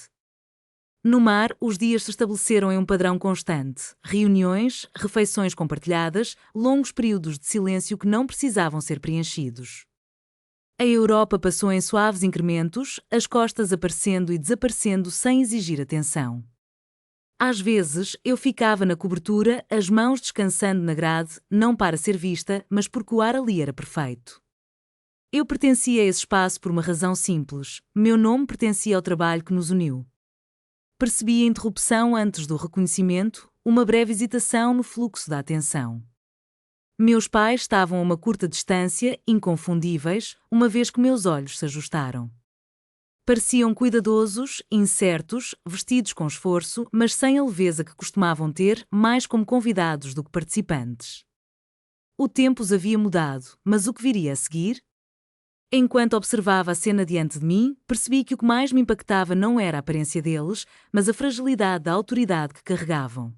No mar, os dias se estabeleceram em um padrão constante: reuniões, refeições compartilhadas, longos períodos de silêncio que não precisavam ser preenchidos. A Europa passou em suaves incrementos, as costas aparecendo e desaparecendo sem exigir atenção. Às vezes, eu ficava na cobertura, as mãos descansando na grade, não para ser vista, mas porque o ar ali era perfeito. Eu pertencia a esse espaço por uma razão simples: meu nome pertencia ao trabalho que nos uniu. Percebi a interrupção antes do reconhecimento, uma breve hesitação no fluxo da atenção. Meus pais estavam a uma curta distância, inconfundíveis, uma vez que meus olhos se ajustaram. Pareciam cuidadosos, incertos, vestidos com esforço, mas sem a leveza que costumavam ter, mais como convidados do que participantes. O tempo os havia mudado, mas o que viria a seguir? Enquanto observava a cena diante de mim, percebi que o que mais me impactava não era a aparência deles, mas a fragilidade da autoridade que carregavam.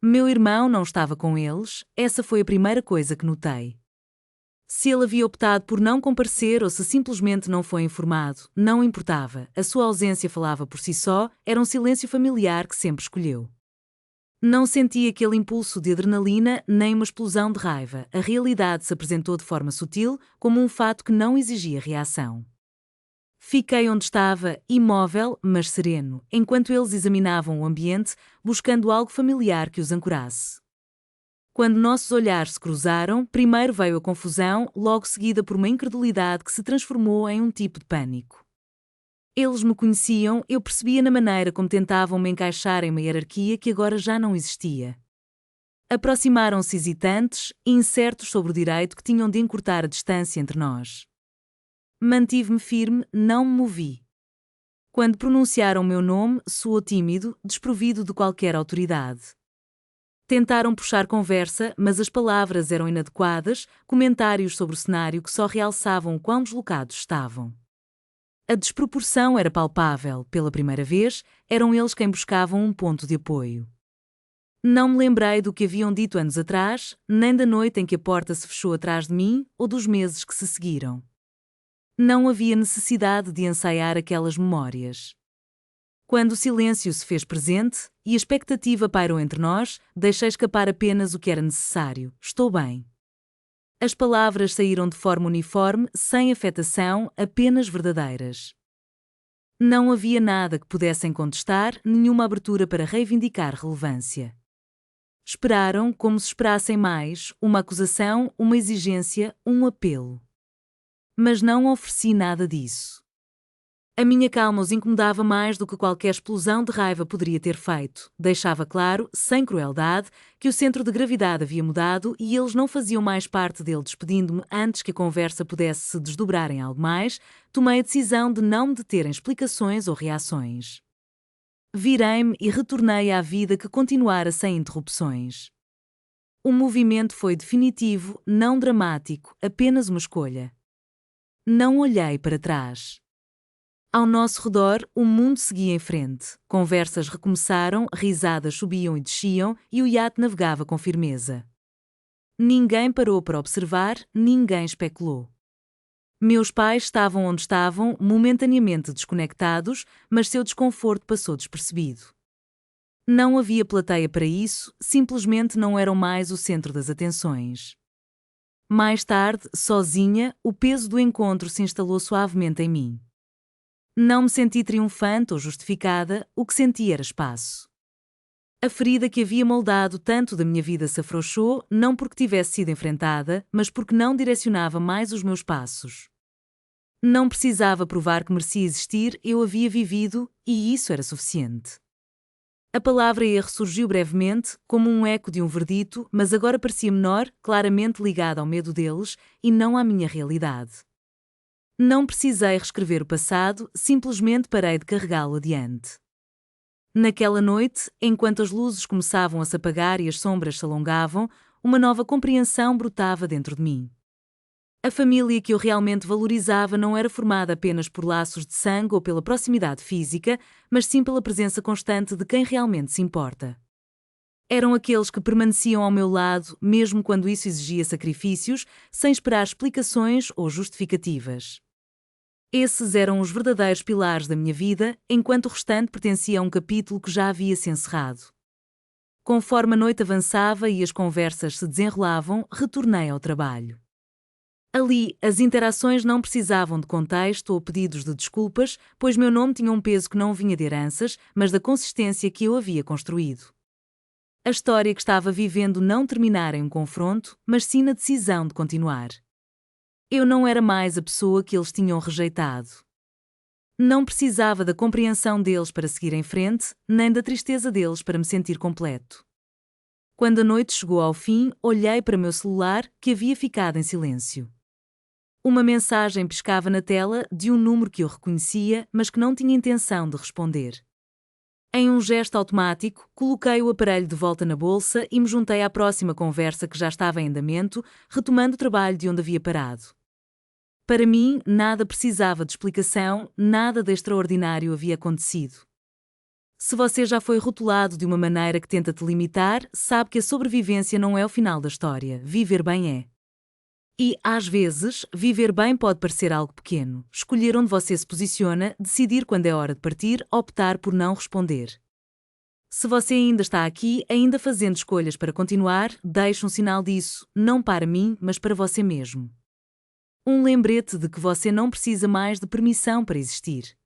Meu irmão não estava com eles, essa foi a primeira coisa que notei. Se ele havia optado por não comparecer ou se simplesmente não foi informado, não importava, a sua ausência falava por si só, era um silêncio familiar que sempre escolheu. Não senti aquele impulso de adrenalina nem uma explosão de raiva, a realidade se apresentou de forma sutil, como um fato que não exigia reação. Fiquei onde estava, imóvel, mas sereno, enquanto eles examinavam o ambiente, buscando algo familiar que os ancorasse. Quando nossos olhares se cruzaram, primeiro veio a confusão, logo seguida por uma incredulidade que se transformou em um tipo de pânico. Eles me conheciam, eu percebia na maneira como tentavam me encaixar em uma hierarquia que agora já não existia. Aproximaram-se hesitantes e incertos sobre o direito que tinham de encurtar a distância entre nós. Mantive-me firme, não me movi. Quando pronunciaram o meu nome, soou tímido, desprovido de qualquer autoridade. Tentaram puxar conversa, mas as palavras eram inadequadas, comentários sobre o cenário que só realçavam o quão deslocados estavam. A desproporção era palpável, pela primeira vez, eram eles quem buscavam um ponto de apoio. Não me lembrei do que haviam dito anos atrás, nem da noite em que a porta se fechou atrás de mim, ou dos meses que se seguiram. Não havia necessidade de ensaiar aquelas memórias. Quando o silêncio se fez presente e a expectativa pairou entre nós, deixei escapar apenas o que era necessário. Estou bem. As palavras saíram de forma uniforme, sem afetação, apenas verdadeiras. Não havia nada que pudessem contestar, nenhuma abertura para reivindicar relevância. Esperaram como se esperassem mais, uma acusação, uma exigência, um apelo. Mas não ofereci nada disso. A minha calma os incomodava mais do que qualquer explosão de raiva poderia ter feito. Deixava claro, sem crueldade, que o centro de gravidade havia mudado e eles não faziam mais parte dele. Despedindo-me antes que a conversa pudesse se desdobrar em algo mais, tomei a decisão de não me deter em explicações ou reações. Virei-me e retornei à vida que continuara sem interrupções. O movimento foi definitivo, não dramático, apenas uma escolha. Não olhei para trás. Ao nosso redor, o mundo seguia em frente. Conversas recomeçaram, risadas subiam e desciam, e o iate navegava com firmeza. Ninguém parou para observar, ninguém especulou. Meus pais estavam onde estavam, momentaneamente desconectados, mas seu desconforto passou despercebido. Não havia plateia para isso, simplesmente não eram mais o centro das atenções. Mais tarde, sozinha, o peso do encontro se instalou suavemente em mim. Não me senti triunfante ou justificada, o que senti era espaço. A ferida que havia moldado tanto da minha vida se afrouxou, não porque tivesse sido enfrentada, mas porque não direcionava mais os meus passos. Não precisava provar que merecia existir, eu havia vivido, e isso era suficiente. A palavra erro surgiu brevemente, como um eco de um verdito, mas agora parecia menor, claramente ligada ao medo deles, e não à minha realidade. Não precisei reescrever o passado, simplesmente parei de carregá-lo adiante. Naquela noite, enquanto as luzes começavam a se apagar e as sombras se alongavam, uma nova compreensão brotava dentro de mim. A família que eu realmente valorizava não era formada apenas por laços de sangue ou pela proximidade física, mas sim pela presença constante de quem realmente se importa. Eram aqueles que permaneciam ao meu lado, mesmo quando isso exigia sacrifícios, sem esperar explicações ou justificativas. Esses eram os verdadeiros pilares da minha vida, enquanto o restante pertencia a um capítulo que já havia se encerrado. Conforme a noite avançava e as conversas se desenrolavam, retornei ao trabalho. Ali, as interações não precisavam de contexto ou pedidos de desculpas, pois meu nome tinha um peso que não vinha de heranças, mas da consistência que eu havia construído. A história que estava vivendo não terminara em um confronto, mas sim na decisão de continuar. Eu não era mais a pessoa que eles tinham rejeitado. Não precisava da compreensão deles para seguir em frente, nem da tristeza deles para me sentir completo. Quando a noite chegou ao fim, olhei para meu celular, que havia ficado em silêncio. Uma mensagem piscava na tela de um número que eu reconhecia, mas que não tinha intenção de responder. Em um gesto automático, coloquei o aparelho de volta na bolsa e me juntei à próxima conversa que já estava em andamento, retomando o trabalho de onde havia parado. Para mim, nada precisava de explicação, nada de extraordinário havia acontecido. Se você já foi rotulado de uma maneira que tenta te limitar, sabe que a sobrevivência não é o final da história, viver bem é. E, às vezes, viver bem pode parecer algo pequeno. Escolher onde você se posiciona, decidir quando é hora de partir, optar por não responder. Se você ainda está aqui, ainda fazendo escolhas para continuar, deixe um sinal disso, não para mim, mas para você mesmo. Um lembrete de que você não precisa mais de permissão para existir.